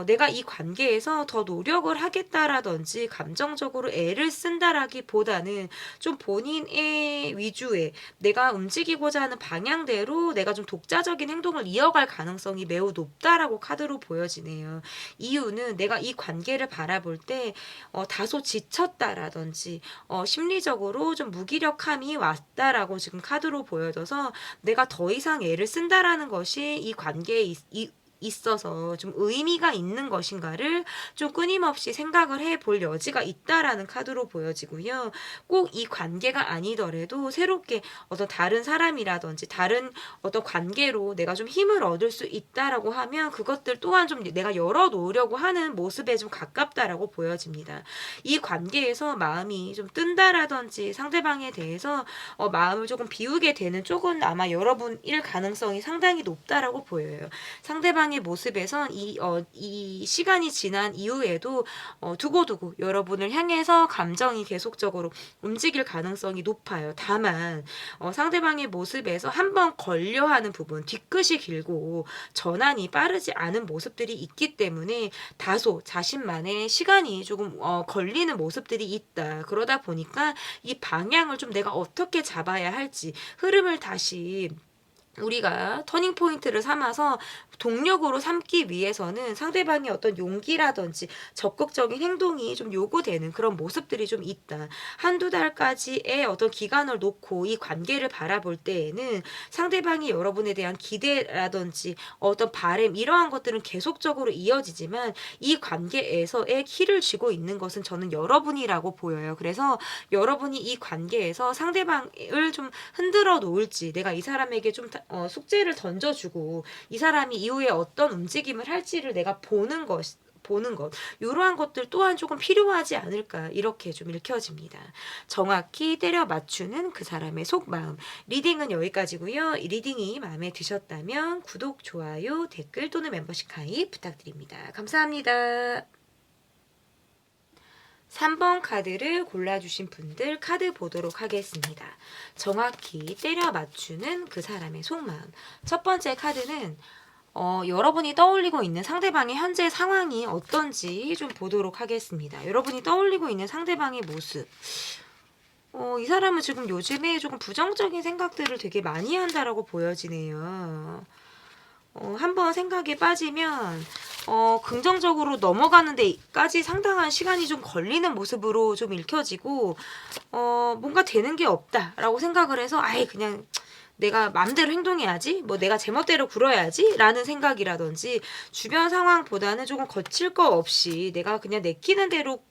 Speaker 1: 내가 이 관계에서 더 노력을 하겠다라든지 감정적으로 애를 쓴다라기보다는 좀 본인의 위주의 내가 움직이고자 하는 방향대로 내가 좀 독자적인 행동을 이어갈 가능성이 매우 높다라고 카드로 보여지네요. 이유는 내가 이 관계를 바라볼 때 다소 지쳤다라든지 심리적으로 좀 무기력함이 왔다라고 지금 카드로 보여져서 내가 더 이상 애를 쓴다라는 것이 이 관계에 있어서 좀 의미가 있는 것인가를 좀 끊임없이 생각을 해볼 여지가 있다라는 카드로 보여지고요. 꼭 이 관계가 아니더라도 새롭게 어떤 다른 사람이라든지 다른 어떤 관계로 내가 좀 힘을 얻을 수 있다라고 하면 그것들 또한 좀 내가 열어놓으려고 하는 모습에 좀 가깝다라고 보여집니다. 이 관계에서 마음이 좀 뜬다라든지 상대방에 대해서 마음을 조금 비우게 되는 쪽은 아마 여러분일 가능성이 상당히 높다라고 보여요. 상대방의 모습에선 이 시간이 지난 이후에도 두고두고 여러분을 향해서 감정이 계속적으로 움직일 가능성이 높아요. 다만 상대방의 모습에서 한번 걸려하는 부분, 뒤끝이 길고 전환이 빠르지 않은 모습들이 있기 때문에 다소 자신만의 시간이 조금 걸리는 모습들이 있다. 그러다 보니까 이 방향을 좀 내가 어떻게 잡아야 할지 흐름을 다시 우리가 터닝 포인트를 삼아서 동력으로 삼기 위해서는 상대방의 어떤 용기라든지 적극적인 행동이 좀 요구되는 그런 모습들이 좀 있다. 한두 달까지의 어떤 기간을 놓고 이 관계를 바라볼 때에는 상대방이 여러분에 대한 기대라든지 어떤 바람 이러한 것들은 계속적으로 이어지지만 이 관계에서의 키를 쥐고 있는 것은 저는 여러분이라고 보여요. 그래서 여러분이 이 관계에서 상대방을 좀 흔들어 놓을지 내가 이 사람에게 좀 숙제를 던져주고 이 사람이 이후에 어떤 움직임을 할지를 내가 보는 것 이러한 것들 또한 조금 필요하지 않을까 이렇게 좀 읽혀집니다. 정확히 때려 맞추는 그 사람의 속마음. 리딩은 여기까지고요. 이 리딩이 마음에 드셨다면 구독, 좋아요, 댓글 또는 멤버십 가입 부탁드립니다. 감사합니다. 3번 카드를 골라주신 분들 카드 보도록 하겠습니다. 정확히 때려 맞추는 그 사람의 속마음. 첫 번째 카드는 여러분이 떠올리고 있는 상대방의 현재 상황이 어떤지 좀 보도록 하겠습니다. 여러분이 떠올리고 있는 상대방의 모습. 이 사람은 지금 요즘에 조금 부정적인 생각들을 되게 많이 한다라고 보여지네요. 한번 생각에 빠지면 긍정적으로 넘어가는 데까지 상당한 시간이 좀 걸리는 모습으로 좀 읽혀지고 뭔가 되는 게 없다라고 생각을 해서 아예 그냥 내가 마음대로 행동해야지 뭐 내가 제멋대로 굴어야지 라는 생각이라든지 주변 상황보다는 조금 거칠 거 없이 내가 그냥 내키는 대로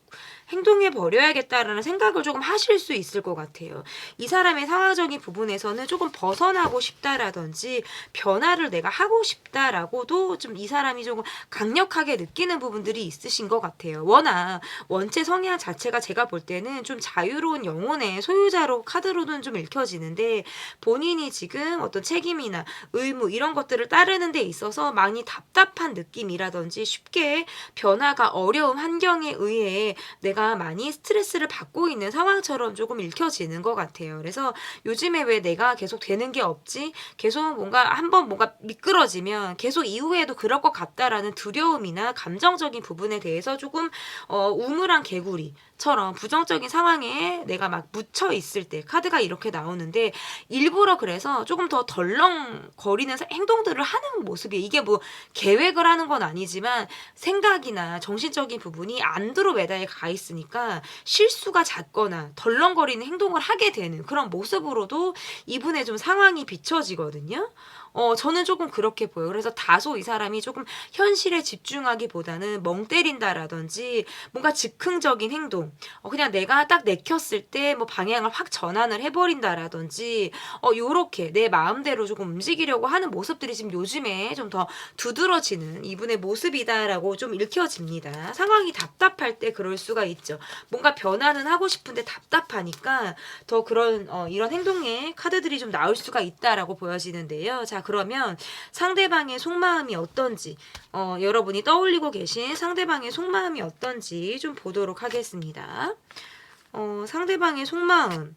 Speaker 1: 행동해 버려야겠다라는 생각을 조금 하실 수 있을 것 같아요. 이 사람의 상황적인 부분에서는 조금 벗어나고 싶다라든지 변화를 내가 하고 싶다라고도 좀 이 사람이 조금 강력하게 느끼는 부분들이 있으신 것 같아요. 워낙 원체 성향 자체가 제가 볼 때는 좀 자유로운 영혼의 소유자로 카드로는 좀 읽혀지는데 본인이 지금 어떤 책임이나 의무 이런 것들을 따르는 데 있어서 많이 답답한 느낌이라든지 쉽게 변화가 어려운 환경에 의해 내가 많이 스트레스를 받고 있는 상황처럼 조금 읽혀지는 것 같아요. 그래서 요즘에 왜 내가 계속 되는 게 없지? 계속 한번 뭔가 미끄러지면 계속 이후에도 그럴 것 같다라는 두려움이나 감정적인 부분에 대해서 조금 우물한 개구리처럼 부정적인 상황에 내가 막 묻혀 있을 때 카드가 이렇게 나오는데 일부러 그래서 조금 더 덜렁거리는 행동들을 하는 모습이에요. 이게 뭐 계획을 하는 건 아니지만 생각이나 정신적인 부분이 안으로 매달려 가 있으니까 실수가 잦거나 덜렁거리는 행동을 하게 되는 그런 모습으로도 이분의 좀 상황이 비춰지거든요. 저는 조금 그렇게 보여요. 그래서 다소 이 사람이 조금 현실에 집중하기보다는 멍 때린다라든지 뭔가 즉흥적인 행동, 그냥 내가 딱 내켰을 때 뭐 방향을 확 전환을 해버린다라든지 요렇게 내 마음대로 조금 움직이려고 하는 모습들이 지금 요즘에 좀 더 두드러지는 이분의 모습이다라고 좀 읽혀집니다. 상황이 답답할 때 그럴 수가 있죠. 뭔가 변화는 하고 싶은데 답답하니까 더 그런 이런 행동의 카드들이 좀 나올 수가 있다라고 보여지는데요. 자, 그러면 상대방의 속마음이 어떤지 여러분이 떠올리고 계신 상대방의 속마음이 어떤지 좀 보도록 하겠습니다. 상대방의 속마음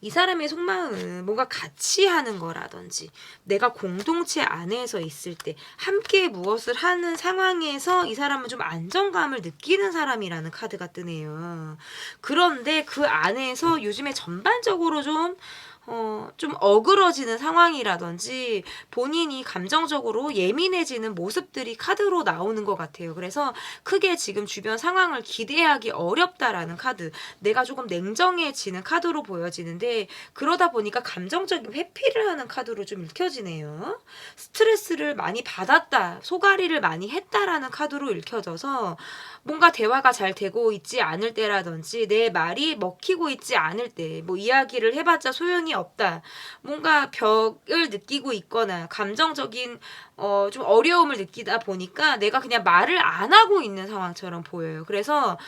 Speaker 1: 이 사람의 속마음은 뭔가 같이 하는 거라든지 내가 공동체 안에서 있을 때 함께 무엇을 하는 상황에서 이 사람은 좀 안정감을 느끼는 사람이라는 카드가 뜨네요. 그런데 그 안에서 요즘에 전반적으로 좀 좀 어그러지는 상황이라든지 본인이 감정적으로 예민해지는 모습들이 카드로 나오는 것 같아요. 그래서 크게 지금 주변 상황을 기대하기 어렵다라는 카드, 내가 조금 냉정해지는 카드로 보여지는데 그러다 보니까 감정적인 회피를 하는 카드로 좀 읽혀지네요. 스트레스를 많이 받았다, 소가리를 많이 했다라는 카드로 읽혀져서 뭔가 대화가 잘 되고 있지 않을 때라든지 내 말이 먹히고 있지 않을 때, 뭐 이야기를 해봤자 소용이 없다, 뭔가 벽을 느끼고 있거나 감정적인 좀 어려움을 느끼다 보니까 내가 그냥 말을 안 하고 있는 상황처럼 보여요. 그래서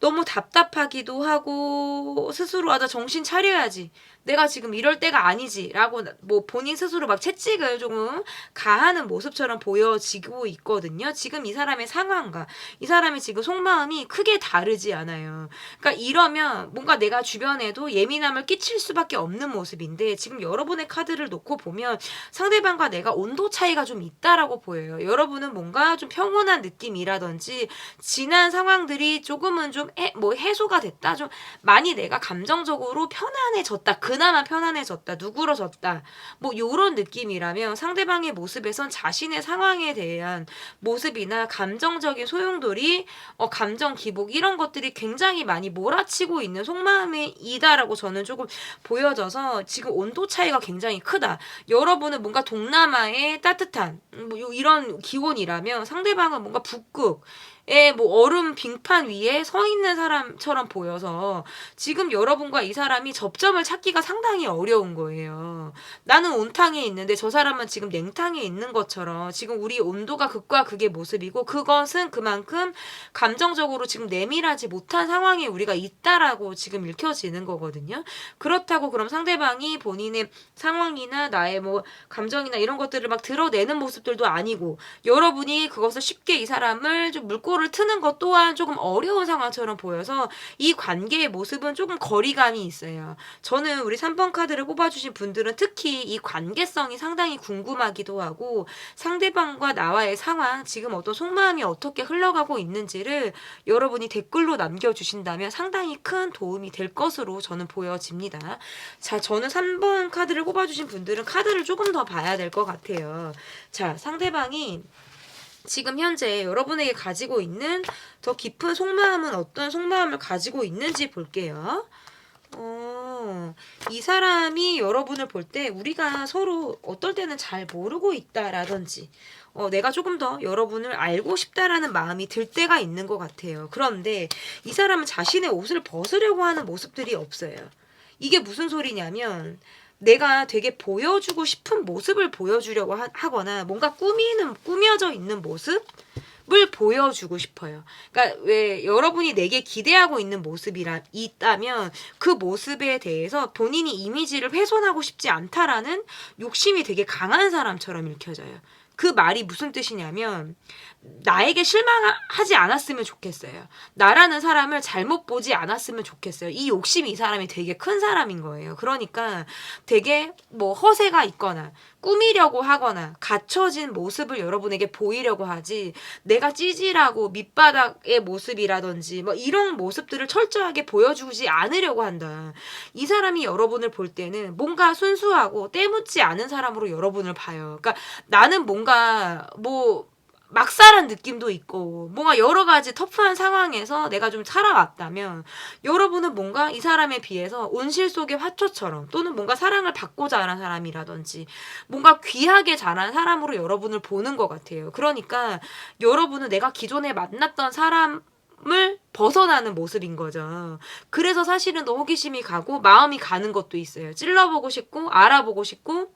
Speaker 1: 너무 답답하기도 하고 스스로 나 정신 차려야지, 내가 지금 이럴 때가 아니지 라고 뭐 본인 스스로 막 채찍을 조금 가하는 모습처럼 보여지고 있거든요. 지금 이 사람의 상황과 이 사람의 지금 속마음이 크게 다르지 않아요. 그러니까 이러면 뭔가 내가 주변에도 예민함을 끼칠 수밖에 없는 모습인데, 지금 여러분의 카드를 놓고 보면 상대방과 내가 온도 차이가 좀 있다라고 보여요. 여러분은 뭔가 좀 평온한 느낌이라든지 지난 상황들이 조금은 좀 해소가 됐다, 좀 많이 내가 감정적으로 편안해졌다, 그나마 편안해졌다, 누그러졌다, 뭐 요런 느낌이라면 상대방의 모습에선 자신의 상황에 대한 모습이나 감정적인 소용돌이, 감정 기복 이런 것들이 굉장히 많이 몰아치고 있는 속마음이다라고 저는 조금 보여져서 지금 온도 차이가 굉장히 크다. 여러분은 뭔가 동남아의 따뜻한 뭐 이런 기온이라면 상대방은 뭔가 북극 뭐 얼음 빙판 위에 서 있는 사람처럼 보여서 지금 여러분과 이 사람이 접점을 찾기가 상당히 어려운 거예요. 나는 온탕에 있는데 저 사람은 지금 냉탕에 있는 것처럼 지금 우리 온도가 극과 극의 모습이고, 그것은 그만큼 감정적으로 지금 내밀하지 못한 상황에 우리가 있다라고 지금 읽혀지는 거거든요. 그렇다고 그럼 상대방이 본인의 상황이나 나의 뭐 감정이나 이런 것들을 막 드러내는 모습들도 아니고, 여러분이 그것을 쉽게 이 사람을 좀 물꼬를 트는 것 또한 조금 어려운 상황처럼 보여서 이 관계의 모습은 조금 거리감이 있어요. 저는 우리 3번 카드를 뽑아주신 분들은 특히 이 관계성이 상당히 궁금하기도 하고, 상대방과 나와의 상황, 지금 어떤 속마음이 어떻게 흘러가고 있는지를 여러분이 댓글로 남겨주신다면 상당히 큰 도움이 될 것으로 저는 보여집니다. 자, 저는 3번 카드를 뽑아주신 분들은 카드를 조금 더 봐야 될 것 같아요. 자, 상대방이 지금 현재 여러분에게 가지고 있는 더 깊은 속마음은 어떤 속마음을 가지고 있는지 볼게요. 이 사람이 여러분을 볼 때 우리가 서로 어떨 때는 잘 모르고 있다라든지 내가 조금 더 여러분을 알고 싶다라는 마음이 들 때가 있는 것 같아요. 그런데 이 사람은 자신의 옷을 벗으려고 하는 모습들이 없어요. 이게 무슨 소리냐면 내가 되게 보여주고 싶은 모습을 보여주려고 하거나 뭔가 꾸며져 있는 모습을 보여주고 싶어요. 그러니까 왜 여러분이 내게 기대하고 있는 모습이라 있다면 그 모습에 대해서 본인이 이미지를 훼손하고 싶지 않다라는 욕심이 되게 강한 사람처럼 읽혀져요. 그 말이 무슨 뜻이냐면 나에게 실망하지 않았으면 좋겠어요. 나라는 사람을 잘못 보지 않았으면 좋겠어요. 이 욕심이 이 사람이 되게 큰 사람인 거예요. 그러니까 되게 뭐 허세가 있거나 꾸미려고 하거나 갖춰진 모습을 여러분에게 보이려고 하지, 내가 찌질하고 밑바닥의 모습이라든지 뭐 이런 모습들을 철저하게 보여주지 않으려고 한다. 이 사람이 여러분을 볼 때는 뭔가 순수하고 때묻지 않은 사람으로 여러분을 봐요. 그러니까 나는 뭔가 뭐 막살한 느낌도 있고 뭔가 여러 가지 터프한 상황에서 내가 좀 살아왔다면, 여러분은 뭔가 이 사람에 비해서 온실 속의 화초처럼, 또는 뭔가 사랑을 받고 자란 사람이라든지 뭔가 귀하게 자란 사람으로 여러분을 보는 것 같아요. 그러니까 여러분은 내가 기존에 만났던 사람을 벗어나는 모습인 거죠. 그래서 사실은 더 호기심이 가고 마음이 가는 것도 있어요. 찔러보고 싶고 알아보고 싶고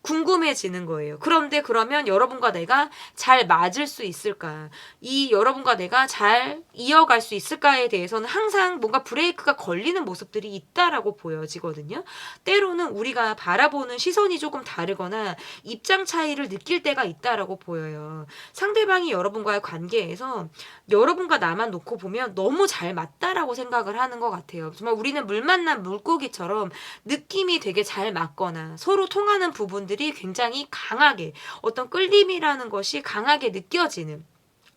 Speaker 1: 궁금해지는 거예요. 그런데 그러면 여러분과 내가 잘 맞을 수 있을까? 이 여러분과 내가 잘 이어갈 수 있을까에 대해서는 항상 뭔가 브레이크가 걸리는 모습들이 있다라고 보여지거든요. 때로는 우리가 바라보는 시선이 조금 다르거나 입장 차이를 느낄 때가 있다라고 보여요. 상대방이 여러분과의 관계에서 여러분과 나만 놓고 보면 너무 잘 맞다라고 생각을 하는 것 같아요. 정말 우리는 물 만난 물고기처럼 느낌이 되게 잘 맞거나 서로 통하는 부분들이 굉장히 강하게, 어떤 끌림이라는 것이 강하게 느껴지는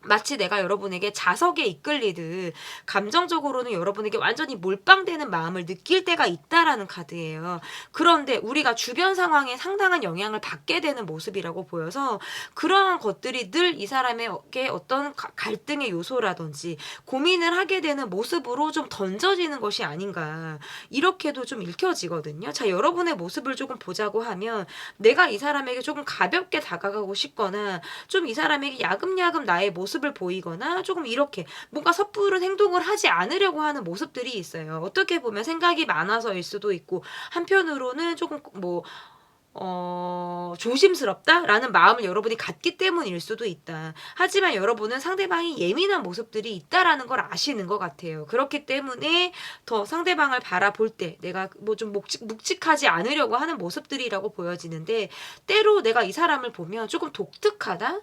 Speaker 1: 마치 내가 여러분에게 자석에 이끌리듯 감정적으로는 여러분에게 완전히 몰빵되는 마음을 느낄 때가 있다라는 카드예요. 그런데 우리가 주변 상황에 상당한 영향을 받게 되는 모습이라고 보여서 그러한 것들이 늘 이 사람에게 어떤 갈등의 요소라든지 고민을 하게 되는 모습으로 좀 던져지는 것이 아닌가, 이렇게도 좀 읽혀지거든요. 자, 여러분의 모습을 조금 보자고 하면 내가 이 사람에게 조금 가볍게 다가가고 싶거나 좀 이 사람에게 야금야금 나의 모습을 보이거나 조금 이렇게 뭔가 섣부른 행동을 하지 않으려고 하는 모습들이 있어요. 어떻게 보면 생각이 많아서일 수도 있고, 한편으로는 조금 조심스럽다라는 마음을 여러분이 갖기 때문일 수도 있다. 하지만 여러분은 상대방이 예민한 모습들이 있다라는 걸 아시는 것 같아요. 그렇기 때문에 더 상대방을 바라볼 때 내가 뭐 좀 묵직하지 않으려고 하는 모습들이라고 보여지는데, 때로 내가 이 사람을 보면 조금 독특하다?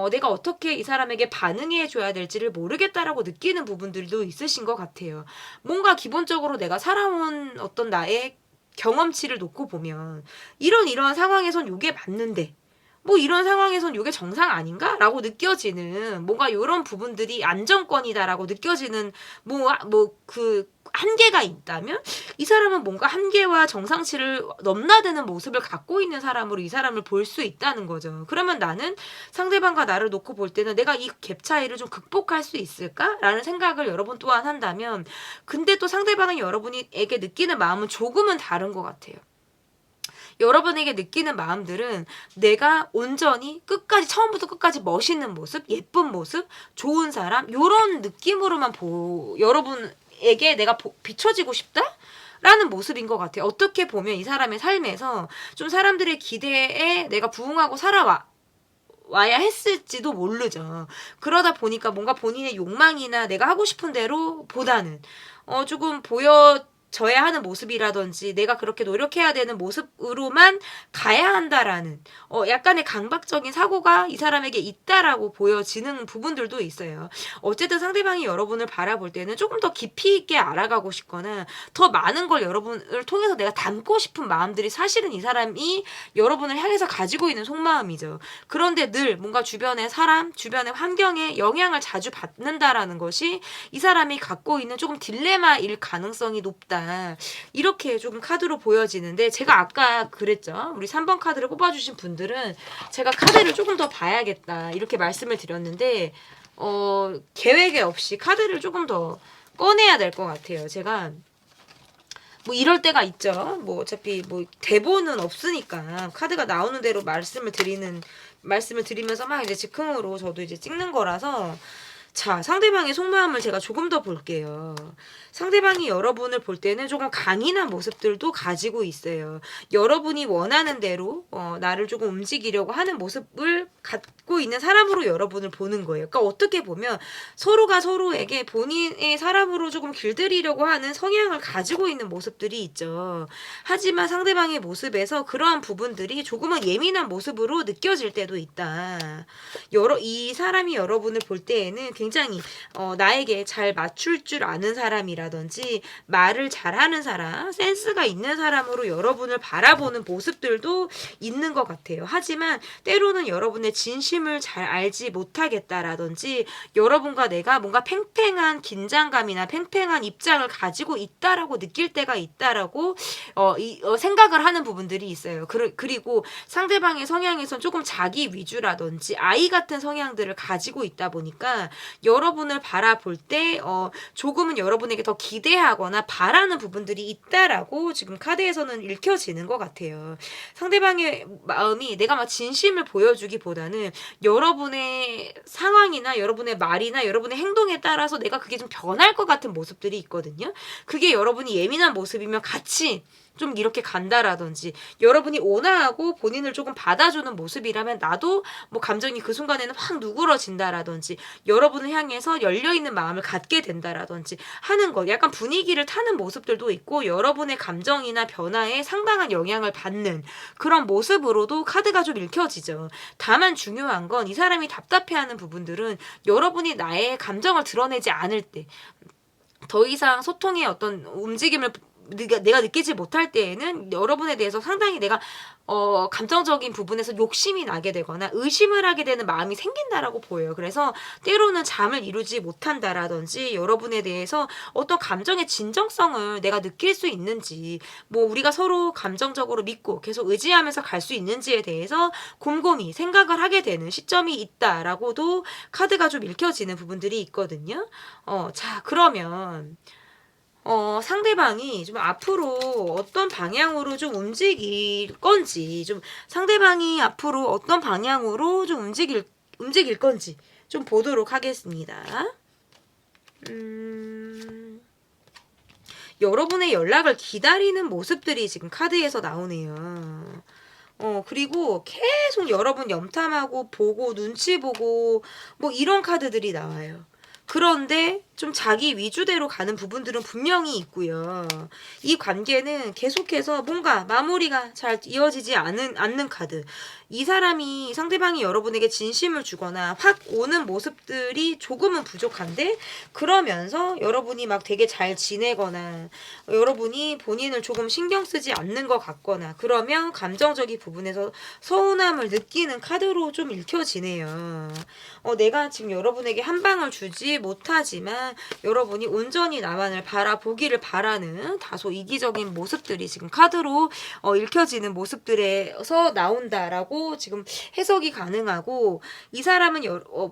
Speaker 1: 내가 어떻게 이 사람에게 반응해 줘야 될지를 모르겠다라고 느끼는 부분들도 있으신 것 같아요. 뭔가 기본적으로 내가 살아온 어떤 나의 경험치를 놓고 보면 이런 상황에선 요게 맞는데 뭐 이런 상황에선 요게 정상 아닌가? 라고 느껴지는 뭔가 이런 부분들이 안정권이다라고 느껴지는 그 한계가 있다면, 이 사람은 뭔가 한계와 정상치를 넘나드는 모습을 갖고 있는 사람으로 이 사람을 볼 수 있다는 거죠. 그러면 나는 상대방과 나를 놓고 볼 때는 내가 이 갭 차이를 좀 극복할 수 있을까라는 생각을 여러분 또한 한다면, 근데 또 상대방은 여러분에게 느끼는 마음은 조금은 다른 것 같아요. 여러분에게 느끼는 마음들은 내가 온전히 끝까지, 처음부터 끝까지 멋있는 모습, 예쁜 모습, 좋은 사람, 요런 느낌으로만 여러분에게 내가 비춰지고 싶다? 라는 모습인 것 같아요. 어떻게 보면 이 사람의 삶에서 좀 사람들의 기대에 내가 부응하고 와야 했을지도 모르죠. 그러다 보니까 뭔가 본인의 욕망이나 내가 하고 싶은 대로 보다는 조금 보여져야 하는 모습이라든지 내가 그렇게 노력해야 되는 모습으로만 가야 한다라는 약간의 강박적인 사고가 이 사람에게 있다라고 보여지는 부분들도 있어요. 어쨌든 상대방이 여러분을 바라볼 때는 조금 더 깊이 있게 알아가고 싶거나 더 많은 걸 여러분을 통해서 내가 담고 싶은 마음들이 사실은 이 사람이 여러분을 향해서 가지고 있는 속마음이죠. 그런데 늘 뭔가 주변의 사람, 주변의 환경에 영향을 자주 받는다라는 것이 이 사람이 갖고 있는 조금 딜레마일 가능성이 높다. 이렇게 조금 카드로 보여지는데, 제가 아까 그랬죠. 우리 3번 카드를 뽑아주신 분들은 제가 카드를 조금 더 봐야겠다 이렇게 말씀을 드렸는데 계획에 없이 카드를 조금 더 꺼내야 될 것 같아요. 제가 뭐 이럴 때가 있죠. 뭐 어차피 뭐 대본은 없으니까 카드가 나오는 대로 말씀을 드리면서 막 이제 즉흥으로 저도 이제 찍는 거라서, 자, 상대방의 속마음을 제가 조금 더 볼게요. 상대방이 여러분을 볼 때는 조금 강인한 모습들도 가지고 있어요. 여러분이 원하는 대로 나를 조금 움직이려고 하는 모습을 갖고 있는 사람으로 여러분을 보는 거예요. 그러니까 어떻게 보면 서로가 서로에게 본인의 사람으로 조금 길들이려고 하는 성향을 가지고 있는 모습들이 있죠. 하지만 상대방의 모습에서 그러한 부분들이 조금은 예민한 모습으로 느껴질 때도 있다. 이 사람이 여러분을 볼 때에는 굉장히 나에게 잘 맞출 줄 아는 사람이라든지 말을 잘하는 사람, 센스가 있는 사람으로 여러분을 바라보는 모습들도 있는 것 같아요. 하지만 때로는 여러분의 진심을 잘 알지 못하겠다라든지 여러분과 내가 뭔가 팽팽한 긴장감이나 팽팽한 입장을 가지고 있다라고 느낄 때가 있다라고 생각을 하는 부분들이 있어요. 그리고 상대방의 성향에선 조금 자기 위주라든지 아이 같은 성향들을 가지고 있다 보니까 여러분을 바라볼 때 조금은 여러분에게 더 기대하거나 바라는 부분들이 있다라고 지금 카드에서는 읽혀지는 것 같아요. 상대방의 마음이 내가 막 진심을 보여주기보다는 여러분의 상황이나 여러분의 말이나 여러분의 행동에 따라서 내가 그게 좀 변할 것 같은 모습들이 있거든요. 그게 여러분이 예민한 모습이면 같이 좀 이렇게 간다라든지, 여러분이 온화하고 본인을 조금 받아주는 모습이라면 나도 뭐 감정이 그 순간에는 확 누그러진다라든지 여러분을 향해서 열려있는 마음을 갖게 된다라든지 하는 것, 약간 분위기를 타는 모습들도 있고 여러분의 감정이나 변화에 상당한 영향을 받는 그런 모습으로도 카드가 좀 읽혀지죠. 다만 중요한 건 이 사람이 답답해하는 부분들은 여러분이 나의 감정을 드러내지 않을 때, 더 이상 소통의 어떤 움직임을 내가 느끼지 못할 때에는 여러분에 대해서 상당히 내가 감정적인 부분에서 욕심이 나게 되거나 의심을 하게 되는 마음이 생긴다라고 보여요. 그래서 때로는 잠을 이루지 못한다라든지 여러분에 대해서 어떤 감정의 진정성을 내가 느낄 수 있는지, 뭐 우리가 서로 감정적으로 믿고 계속 의지하면서 갈 수 있는지에 대해서 곰곰이 생각을 하게 되는 시점이 있다라고도 카드가 좀 읽혀지는 부분들이 있거든요. 자, 그러면 상대방이 좀 앞으로 어떤 방향으로 좀 움직일 건지, 좀 상대방이 앞으로 어떤 방향으로 좀 움직일 건지 좀 보도록 하겠습니다. 여러분의 연락을 기다리는 모습들이 지금 카드에서 나오네요. 그리고 계속 여러분 염탐하고 보고 눈치 보고 뭐 이런 카드들이 나와요. 그런데 좀 자기 위주대로 가는 부분들은 분명히 있고요. 이 관계는 계속해서 뭔가 마무리가 잘 이어지지 않는 카드. 이 사람이 상대방이 여러분에게 진심을 주거나 확 오는 모습들이 조금은 부족한데, 그러면서 여러분이 막 되게 잘 지내거나 여러분이 본인을 조금 신경 쓰지 않는 것 같거나 그러면 감정적인 부분에서 서운함을 느끼는 카드로 좀 읽혀지네요. 내가 지금 여러분에게 한 방을 주지 못하지만 여러분이 온전히 나만을 바라보기를 바라는 다소 이기적인 모습들이 지금 카드로 읽혀지는 모습들에서 나온다라고 지금 해석이 가능하고, 이 사람은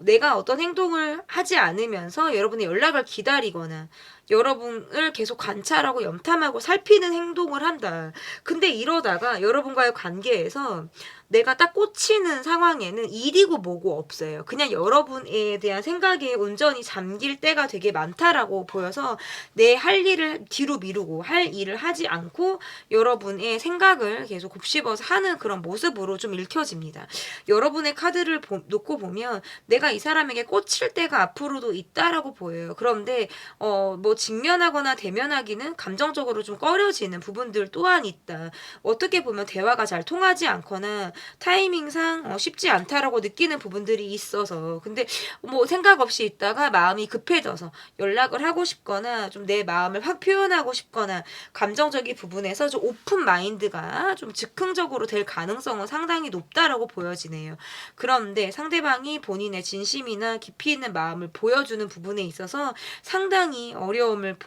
Speaker 1: 내가 어떤 행동을 하지 않으면서 여러분의 연락을 기다리거나 여러분을 계속 관찰하고 염탐하고 살피는 행동을 한다. 근데 이러다가 여러분과의 관계에서 내가 딱 꽂히는 상황에는 일이고 뭐고 없어요. 그냥 여러분에 대한 생각에 온전히 잠길 때가 되게 많다라고 보여서 내 할 일을 뒤로 미루고 할 일을 하지 않고 여러분의 생각을 계속 곱씹어서 하는 그런 모습으로 좀 읽혀집니다. 여러분의 카드를 놓고 보면 내가 이 사람에게 꽂힐 때가 앞으로도 있다라고 보여요. 그런데 뭐 직면하거나 대면하기는 감정적으로 좀 꺼려지는 부분들 또한 있다. 어떻게 보면 대화가 잘 통하지 않거나 타이밍상 쉽지 않다라고 느끼는 부분들이 있어서, 근데 뭐 생각 없이 있다가 마음이 급해져서 연락을 하고 싶거나 좀 내 마음을 확 표현하고 싶거나 감정적인 부분에서 좀 오픈 마인드가 좀 즉흥적으로 될 가능성은 상당히 높다라고 보여지네요. 그런데 상대방이 본인의 진심이나 깊이 있는 마음을 보여주는 부분에 있어서 상당히 어려움을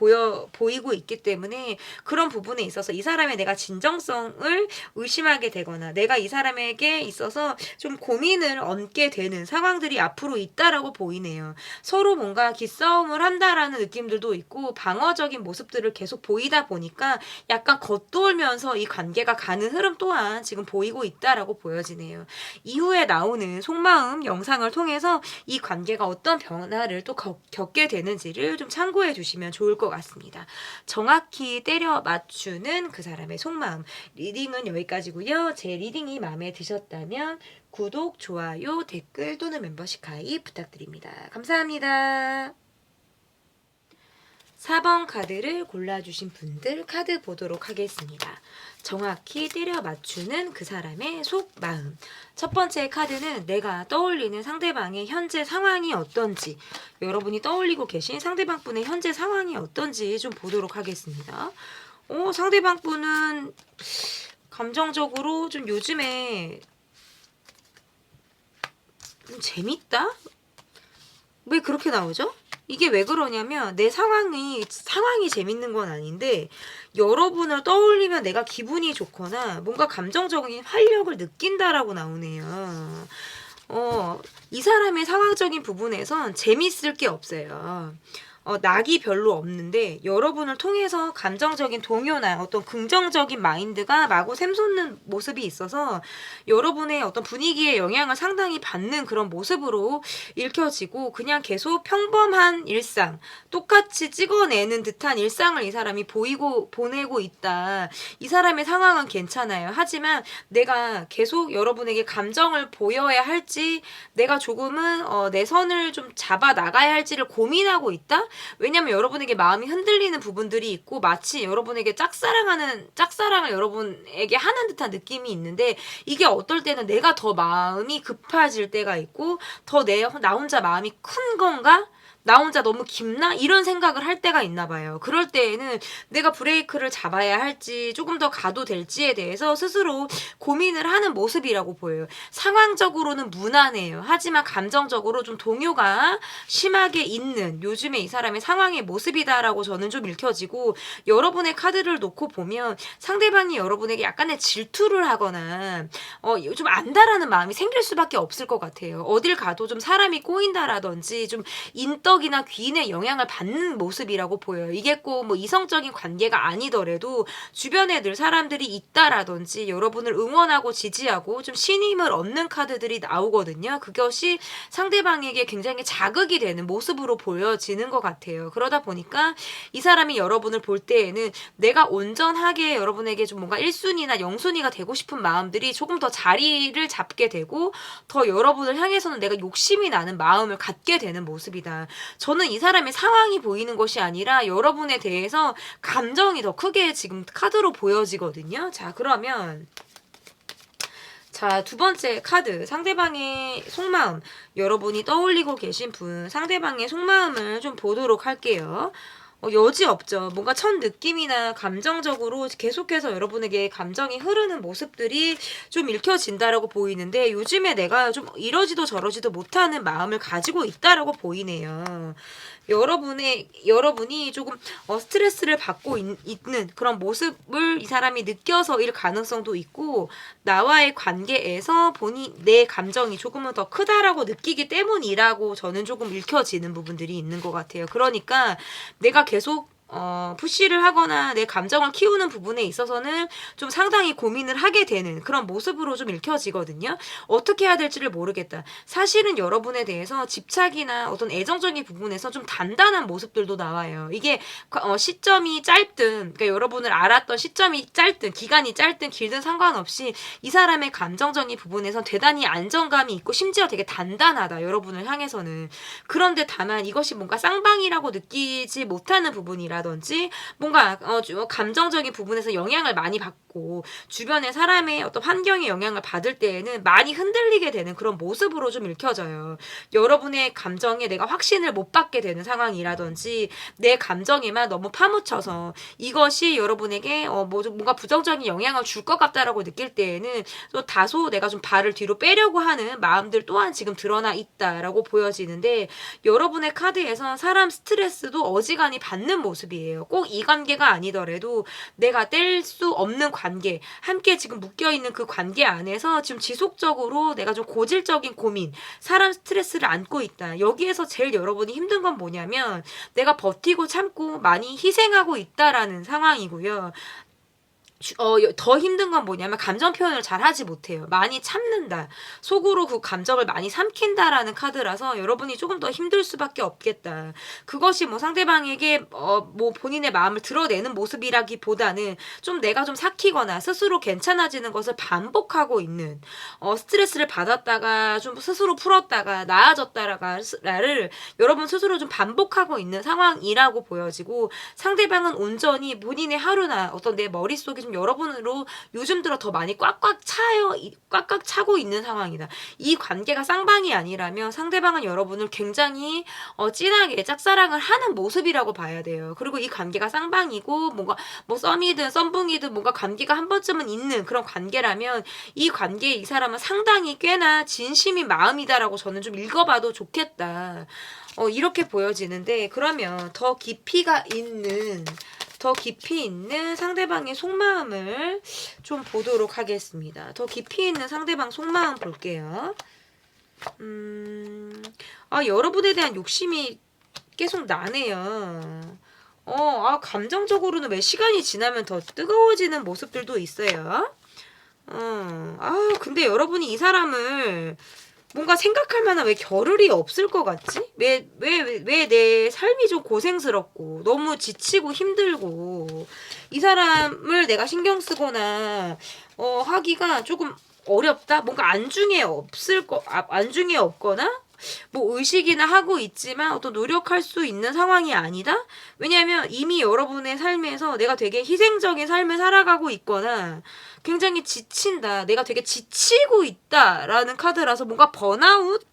Speaker 1: 보이고 있기 때문에 그런 부분에 있어서 이 사람의 내가 진정성을 의심하게 되거나 내가 이 사람에게 있어서 좀 고민을 얹게 되는 상황들이 앞으로 있다라고 보이네요. 서로 뭔가 기싸움을 한다라는 느낌들도 있고 방어적인 모습들을 계속 보이다 보니까 약간 겉돌면서 이 관계가 가는 흐름 또한 지금 보이고 있다라고 보여지네요. 이후에 나오는 속마음 영상을 통해서 이 관계가 어떤 변화를 또 겪게 되는지를 좀 참고해 주시면 좋을 것 같습니다. 정확히 때려 맞추는 그 사람의 속마음. 리딩은 여기까지고요. 제 리딩이 마음에 드셨다면 구독, 좋아요, 댓글 또는 멤버십 가입 부탁드립니다. 감사합니다. 4번 카드를 골라주신 분들 카드 보도록 하겠습니다. 정확히 때려 맞추는 그 사람의 속마음. 첫 번째 카드는 내가 떠올리는 상대방의 현재 상황이 어떤지, 여러분이 떠올리고 계신 상대방 분의 현재 상황이 어떤지 좀 보도록 하겠습니다. 상대방 분은 감정적으로 좀 요즘에 좀 재밌다? 왜 그렇게 나오죠? 이게 왜 그러냐면 내 상황이 재밌는 건 아닌데 여러분을 떠올리면 내가 기분이 좋거나 뭔가 감정적인 활력을 느낀다라고 나오네요. 이 사람의 상황적인 부분에선 재밌을 게 없어요. 낙이 별로 없는데 여러분을 통해서 감정적인 동요나 어떤 긍정적인 마인드가 마구 샘솟는 모습이 있어서 여러분의 어떤 분위기에 영향을 상당히 받는 그런 모습으로 읽혀지고, 그냥 계속 평범한 일상, 똑같이 찍어내는 듯한 일상을 이 사람이 보내고 있다. 이 사람의 상황은 괜찮아요. 하지만 내가 계속 여러분에게 감정을 보여야 할지, 내가 조금은 내 선을 좀 잡아 나가야 할지를 고민하고 있다? 왜냐면 여러분에게 마음이 흔들리는 부분들이 있고 마치 여러분에게 짝사랑을 여러분에게 하는 듯한 느낌이 있는데, 이게 어떨 때는 내가 더 마음이 급해질 때가 있고 더 나 혼자 마음이 큰 건가? 나 혼자 너무 깊나? 이런 생각을 할 때가 있나 봐요. 그럴 때에는 내가 브레이크를 잡아야 할지 조금 더 가도 될지에 대해서 스스로 고민을 하는 모습이라고 보여요. 상황적으로는 무난해요. 하지만 감정적으로 좀 동요가 심하게 있는 요즘에 이 사람의 상황의 모습이다라고 저는 좀 읽혀지고, 여러분의 카드를 놓고 보면 상대방이 여러분에게 약간의 질투를 하거나 좀 안다라는 마음이 생길 수밖에 없을 것 같아요. 어딜 가도 좀 사람이 꼬인다라든지 좀 인덕이나 귀인의 영향을 받는 모습이라고 보여요. 이게 꼭 뭐 이성적인 관계가 아니더라도 주변에 늘 사람들이 있다라든지 여러분을 응원하고 지지하고 좀 신임을 얻는 카드들이 나오거든요. 그것이 상대방에게 굉장히 자극이 되는 모습으로 보여지는 것 같아요. 그러다 보니까 이 사람이 여러분을 볼 때에는 내가 온전하게 여러분에게 좀 뭔가 1순위나 0순위가 되고 싶은 마음들이 조금 더 자리를 잡게 되고, 더 여러분을 향해서는 내가 욕심이 나는 마음을 갖게 되는 모습이다. 저는 이 사람의 상황이 보이는 것이 아니라 여러분에 대해서 감정이 더 크게 지금 카드로 보여지거든요. 자, 그러면 자, 두 번째 카드, 상대방의 속마음. 여러분이 떠올리고 계신 분, 상대방의 속마음을 좀 보도록 할게요. 여지 없죠. 뭔가 첫 느낌이나 감정적으로 계속해서 여러분에게 감정이 흐르는 모습들이 좀 읽혀진다라고 보이는데, 요즘에 내가 좀 이러지도 저러지도 못하는 마음을 가지고 있다라고 보이네요. 여러분이 조금 스트레스를 받고 있는 그런 모습을 이 사람이 느껴서일 가능성도 있고, 나와의 관계에서 내 감정이 조금은 더 크다라고 느끼기 때문이라고 저는 조금 읽혀지는 부분들이 있는 것 같아요. 그러니까 내가 계속 푸시를 하거나 내 감정을 키우는 부분에 있어서는 좀 상당히 고민을 하게 되는 그런 모습으로 좀 읽혀지거든요. 어떻게 해야 될지를 모르겠다. 사실은 여러분에 대해서 집착이나 어떤 애정적인 부분에서 좀 단단한 모습들도 나와요. 이게 시점이 짧든, 그러니까 여러분을 알았던 시점이 짧든 기간이 짧든 길든 상관없이 이 사람의 감정적인 부분에서 대단히 안정감이 있고 심지어 되게 단단하다, 여러분을 향해서는. 그런데 다만 이것이 뭔가 쌍방이라고 느끼지 못하는 부분이라 든지 뭔가 감정적인 부분에서 영향을 많이 받고 주변의 사람의 어떤 환경의 영향을 받을 때에는 많이 흔들리게 되는 그런 모습으로 좀 읽혀져요. 여러분의 감정에 내가 확신을 못 받게 되는 상황이라든지 내 감정에만 너무 파묻혀서 이것이 여러분에게 뭔가 부정적인 영향을 줄 것 같다라고 느낄 때에는 또 다소 내가 좀 발을 뒤로 빼려고 하는 마음들 또한 지금 드러나 있다라고 보여지는데, 여러분의 카드에서 사람 스트레스도 어지간히 받는 모습 이에요. 꼭 이 관계가 아니더라도 내가 뗄 수 없는 관계, 함께 지금 묶여있는 그 관계 안에서 지금 지속적으로 내가 좀 고질적인 고민, 사람 스트레스를 안고 있다. 여기에서 제일 여러분이 힘든 건 뭐냐면 내가 버티고 참고 많이 희생하고 있다라는 상황이고요. 더 힘든 건 뭐냐면 감정 표현을 잘 하지 못해요. 많이 참는다. 속으로 그 감정을 많이 삼킨다라는 카드라서 여러분이 조금 더 힘들 수밖에 없겠다. 그것이 뭐 상대방에게 뭐 본인의 마음을 드러내는 모습이라기보다는 좀 내가 좀 삭히거나 스스로 괜찮아지는 것을 반복하고 있는, 스트레스를 받았다가 좀 스스로 풀었다가 나아졌다라를 여러분 스스로 좀 반복하고 있는 상황이라고 보여지고, 상대방은 온전히 본인의 하루나 어떤 내 머릿속에 좀 여러분으로 요즘 들어 더 많이 꽉꽉 차고 있는 상황이다. 이 관계가 쌍방이 아니라면 상대방은 여러분을 굉장히 진하게 짝사랑을 하는 모습이라고 봐야 돼요. 그리고 이 관계가 쌍방이고 뭔가 뭐 썸이든 썸붕이든 뭔가 관계가 한 번쯤은 있는 그런 관계라면 이 관계에 이 사람은 상당히 꽤나 진심인 마음이다라고 저는 좀 읽어봐도 좋겠다. 이렇게 보여지는데, 그러면 더 깊이 있는 상대방의 속마음을 좀 보도록 하겠습니다. 더 깊이 있는 상대방 속마음 볼게요. 여러분에 대한 욕심이 계속 나네요. 감정적으로는 왜 시간이 지나면 더 뜨거워지는 모습들도 있어요. 근데 여러분이 이 사람을 뭔가 생각할 만한 왜 겨를이 없을 것 같지? 왜 내 삶이 좀 고생스럽고 너무 지치고 힘들고 이 사람을 내가 신경 쓰거나 하기가 조금 어렵다? 뭔가 안중에 없거나 뭐 의식이나 하고 있지만 어떤 노력할 수 있는 상황이 아니다? 왜냐하면 이미 여러분의 삶에서 내가 되게 희생적인 삶을 살아가고 있거나 굉장히 지친다, 내가 되게 지치고 있다라는 카드라서 뭔가 번아웃?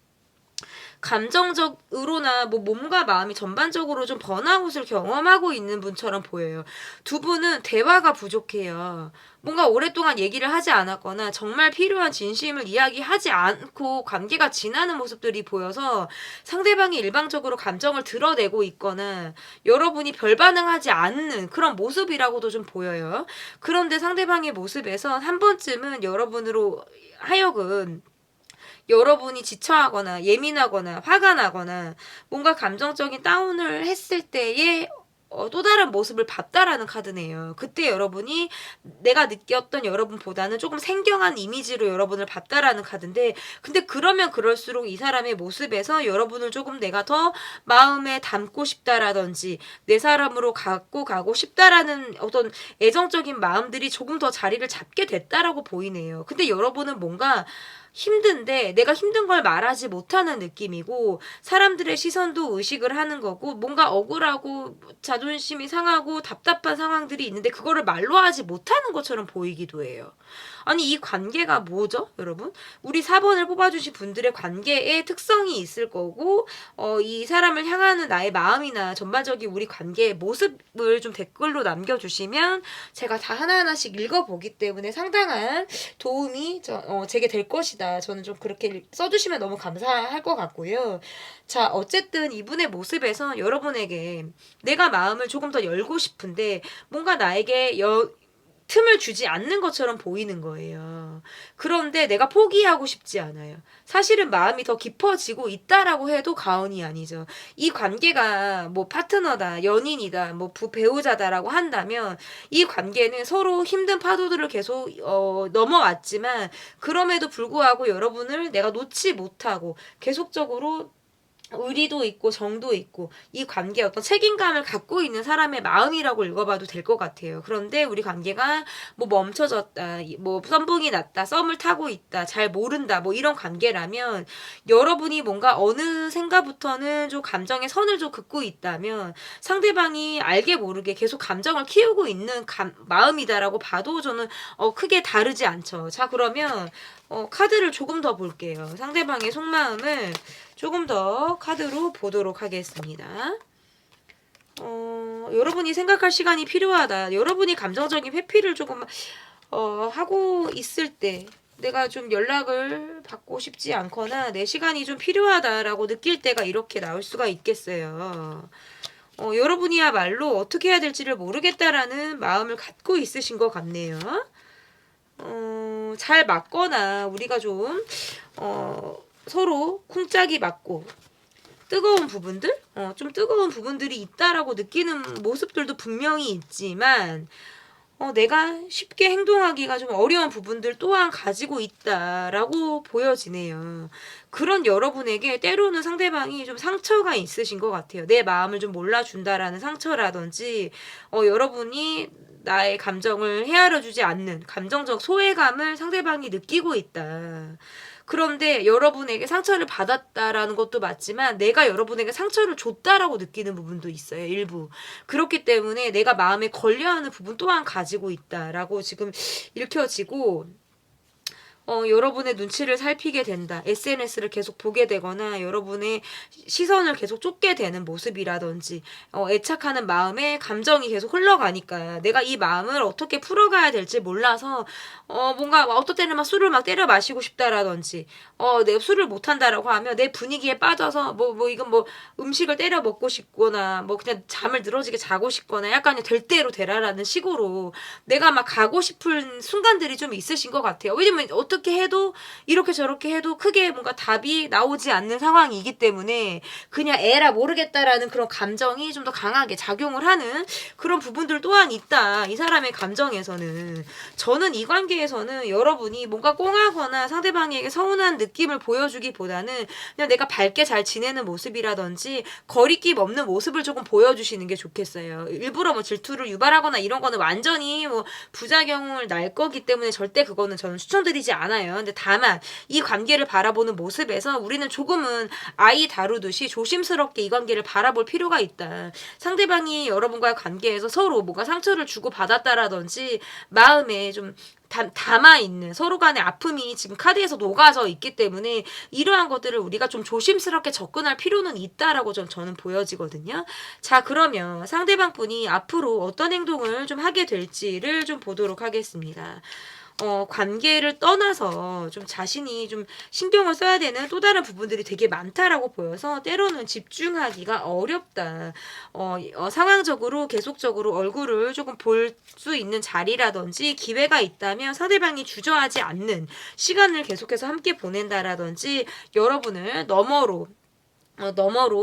Speaker 1: 감정적으로나 뭐 몸과 마음이 전반적으로 좀 번아웃을 경험하고 있는 분처럼 보여요. 두 분은 대화가 부족해요. 뭔가 오랫동안 얘기를 하지 않았거나 정말 필요한 진심을 이야기하지 않고 관계가 지나는 모습들이 보여서 상대방이 일방적으로 감정을 드러내고 있거나 여러분이 별 반응하지 않는 그런 모습이라고도 좀 보여요. 그런데 상대방의 모습에서 한 번쯤은 여러분으로 하여금 여러분이 지쳐하거나 예민하거나 화가 나거나 뭔가 감정적인 다운을 했을 때에 또 다른 모습을 봤다라는 카드네요. 그때 여러분이 내가 느꼈던 여러분보다는 조금 생경한 이미지로 여러분을 봤다라는 카드인데, 근데 그러면 그럴수록 이 사람의 모습에서 여러분을 조금 내가 더 마음에 담고 싶다라든지 내 사람으로 갖고 가고 싶다라는 어떤 애정적인 마음들이 조금 더 자리를 잡게 됐다라고 보이네요. 근데 여러분은 뭔가 힘든데 내가 힘든 걸 말하지 못하는 느낌이고 사람들의 시선도 의식을 하는 거고 뭔가 억울하고 자존심이 상하고 답답한 상황들이 있는데 그거를 말로 하지 못하는 것처럼 보이기도 해요. 아니 이 관계가 뭐죠 여러분? 우리 4번을 뽑아주신 분들의 관계에 특성이 있을 거고 이 사람을 향하는 나의 마음이나 전반적인 우리 관계의 모습을 좀 댓글로 남겨주시면 제가 다 하나하나씩 읽어보기 때문에 상당한 도움이 제게 될 것이다. 저는 좀 그렇게 써주시면 너무 감사할 것 같고요. 자 어쨌든 이분의 모습에서 여러분에게 내가 마음을 조금 더 열고 싶은데 뭔가 나에게 틈을 주지 않는 것처럼 보이는 거예요. 그런데 내가 포기하고 싶지 않아요. 사실은 마음이 더 깊어지고 있다라고 해도 과언이 아니죠. 이 관계가 뭐 파트너다, 연인이다, 뭐 배우자다라고 한다면 이 관계는 서로 힘든 파도들을 계속 넘어왔지만 그럼에도 불구하고 여러분을 내가 놓지 못하고 계속적으로 의리도 있고 정도 있고 이 관계에 어떤 책임감을 갖고 있는 사람의 마음이라고 읽어봐도 될 것 같아요. 그런데 우리 관계가 뭐 멈춰졌다, 뭐 썸붕이 났다, 썸을 타고 있다, 잘 모른다, 뭐 이런 관계라면 여러분이 뭔가 어느샌가부터는 좀 감정의 선을 좀 긋고 있다면 상대방이 알게 모르게 계속 감정을 키우고 있는 마음이다라고 봐도 저는 크게 다르지 않죠. 자 그러면 카드를 조금 더 볼게요. 상대방의 속마음을 조금 더 카드로 보도록 하겠습니다. 여러분이 생각할 시간이 필요하다. 여러분이 감정적인 회피를 조금 하고 있을 때 내가 좀 연락을 받고 싶지 않거나 내 시간이 좀 필요하다라고 느낄 때가 이렇게 나올 수가 있겠어요. 여러분이야말로 어떻게 해야 될지를 모르겠다라는 마음을 갖고 있으신 것 같네요. 잘 맞거나 우리가 좀 서로 쿵짝이 맞고 뜨거운 부분들? 좀 뜨거운 부분들이 있다라고 느끼는 모습들도 분명히 있지만 내가 쉽게 행동하기가 좀 어려운 부분들 또한 가지고 있다라고 보여지네요. 그런 여러분에게 때로는 상대방이 좀 상처가 있으신 것 같아요. 내 마음을 좀 몰라준다라는 상처라든지 여러분이 나의 감정을 헤아려주지 않는 감정적 소외감을 상대방이 느끼고 있다. 그런데 여러분에게 상처를 받았다라는 것도 맞지만 내가 여러분에게 상처를 줬다라고 느끼는 부분도 있어요. 일부. 그렇기 때문에 내가 마음에 걸려하는 부분 또한 가지고 있다라고 지금 읽혀지고 여러분의 눈치를 살피게 된다. SNS를 계속 보게 되거나 여러분의 시선을 계속 쫓게 되는 모습이라든지 애착하는 마음에 감정이 계속 흘러가니까 내가 이 마음을 어떻게 풀어가야 될지 몰라서 뭔가 어떨 때는 막 술을 막 때려 마시고 싶다라든지 내가 술을 못한다라고 하면 내 분위기에 빠져서 이건 뭐 음식을 때려 먹고 싶거나 뭐 그냥 잠을 늘어지게 자고 싶거나 약간 될 대로 되라라는 식으로 내가 막 가고 싶은 순간들이 좀 있으신 것 같아요. 왜냐면 어떻게 해도 이렇게 저렇게 해도 크게 뭔가 답이 나오지 않는 상황이기 때문에 그냥 에라 모르겠다라는 그런 감정이 좀 더 강하게 작용을 하는 그런 부분들 또한 있다. 이 사람의 감정에서는. 저는 이 관계에서는 여러분이 뭔가 꽁하거나 상대방에게 서운한 느낌을 보여주기보다는 그냥 내가 밝게 잘 지내는 모습이라든지 거리낌 없는 모습을 조금 보여주시는 게 좋겠어요. 일부러 뭐 질투를 유발하거나 이런 거는 완전히 뭐 부작용을 날 거기 때문에 절대 그거는 저는 추천드리지 않아요. 않아요. 근데 다만 이 관계를 바라보는 모습에서 우리는 조금은 아이 다루듯이 조심스럽게 이 관계를 바라볼 필요가 있다. 상대방이 여러분과의 관계에서 서로 뭔가 상처를 주고 받았다라든지 마음에 좀 담아있는 서로 간의 아픔이 지금 카드에서 녹아져 있기 때문에 이러한 것들을 우리가 좀 조심스럽게 접근할 필요는 있다라고 저는 보여지거든요. 자, 그러면 상대방 분이 앞으로 어떤 행동을 좀 하게 될지를 좀 보도록 하겠습니다. 관계를 떠나서 좀 자신이 좀 신경을 써야 되는 또 다른 부분들이 되게 많다라고 보여서 때로는 집중하기가 어렵다. 상황적으로 계속적으로 얼굴을 조금 볼 수 있는 자리라든지 기회가 있다면 상대방이 주저하지 않는 시간을 계속해서 함께 보낸다라든지 여러분을 너머로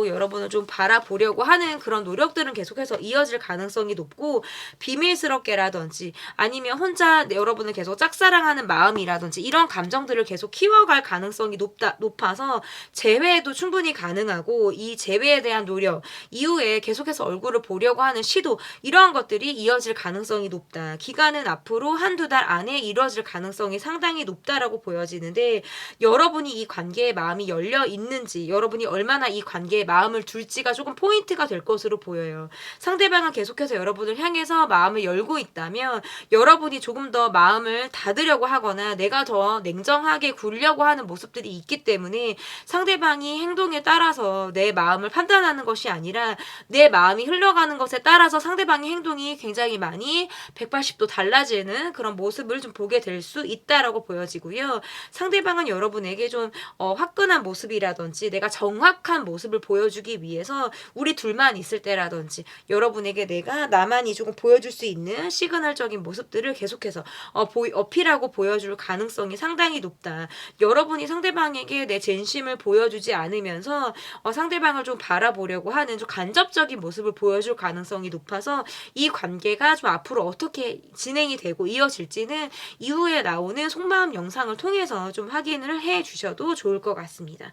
Speaker 1: 여러분을 좀 바라보려고 하는 그런 노력들은 계속해서 이어질 가능성이 높고 비밀스럽게라든지 아니면 혼자 여러분을 계속 짝사랑하는 마음이라든지 이런 감정들을 계속 키워갈 가능성이 높아서 재회도 충분히 가능하고 이 재회에 대한 노력 이후에 계속해서 얼굴을 보려고 하는 시도 이러한 것들이 이어질 가능성이 높다. 기간은 앞으로 한두 달 안에 이루어질 가능성이 상당히 높다라고 보여지는데 여러분이 이 관계에 마음이 열려 있는지 여러분이 얼마나 이 관계에 마음을 둘지가 조금 포인트가 될 것으로 보여요. 상대방은 계속해서 여러분을 향해서 마음을 열고 있다면 여러분이 조금 더 마음을 닫으려고 하거나 내가 더 냉정하게 굴려고 하는 모습들이 있기 때문에 상대방이 행동에 따라서 내 마음을 판단하는 것이 아니라 내 마음이 흘러가는 것에 따라서 상대방의 행동이 굉장히 많이 180도 달라지는 그런 모습을 좀 보게 될 수 있다라고 보여지고요. 상대방은 여러분에게 좀 화끈한 모습이라든지 내가 정확한 모습을 보여주기 위해서 우리 둘만 있을 때라든지 여러분에게 나만이 조금 보여줄 수 있는 시그널적인 모습들을 계속해서 어필하고 보여줄 가능성이 상당히 높다. 여러분이 상대방에게 내 진심을 보여주지 않으면서 상대방을 좀 바라보려고 하는 좀 간접적인 모습을 보여줄 가능성이 높아서 이 관계가 좀 앞으로 어떻게 진행이 되고 이어질지는 이후에 나오는 속마음 영상을 통해서 좀 확인을 해 주셔도 좋을 것 같습니다.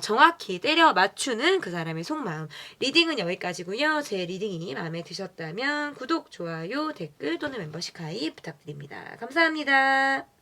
Speaker 1: 정확히 때려 맞추는 그 사람의 속마음. 리딩은 여기까지고요. 제 리딩이 마음에 드셨다면 구독, 좋아요, 댓글 또는 멤버십 가입 부탁드립니다. 감사합니다.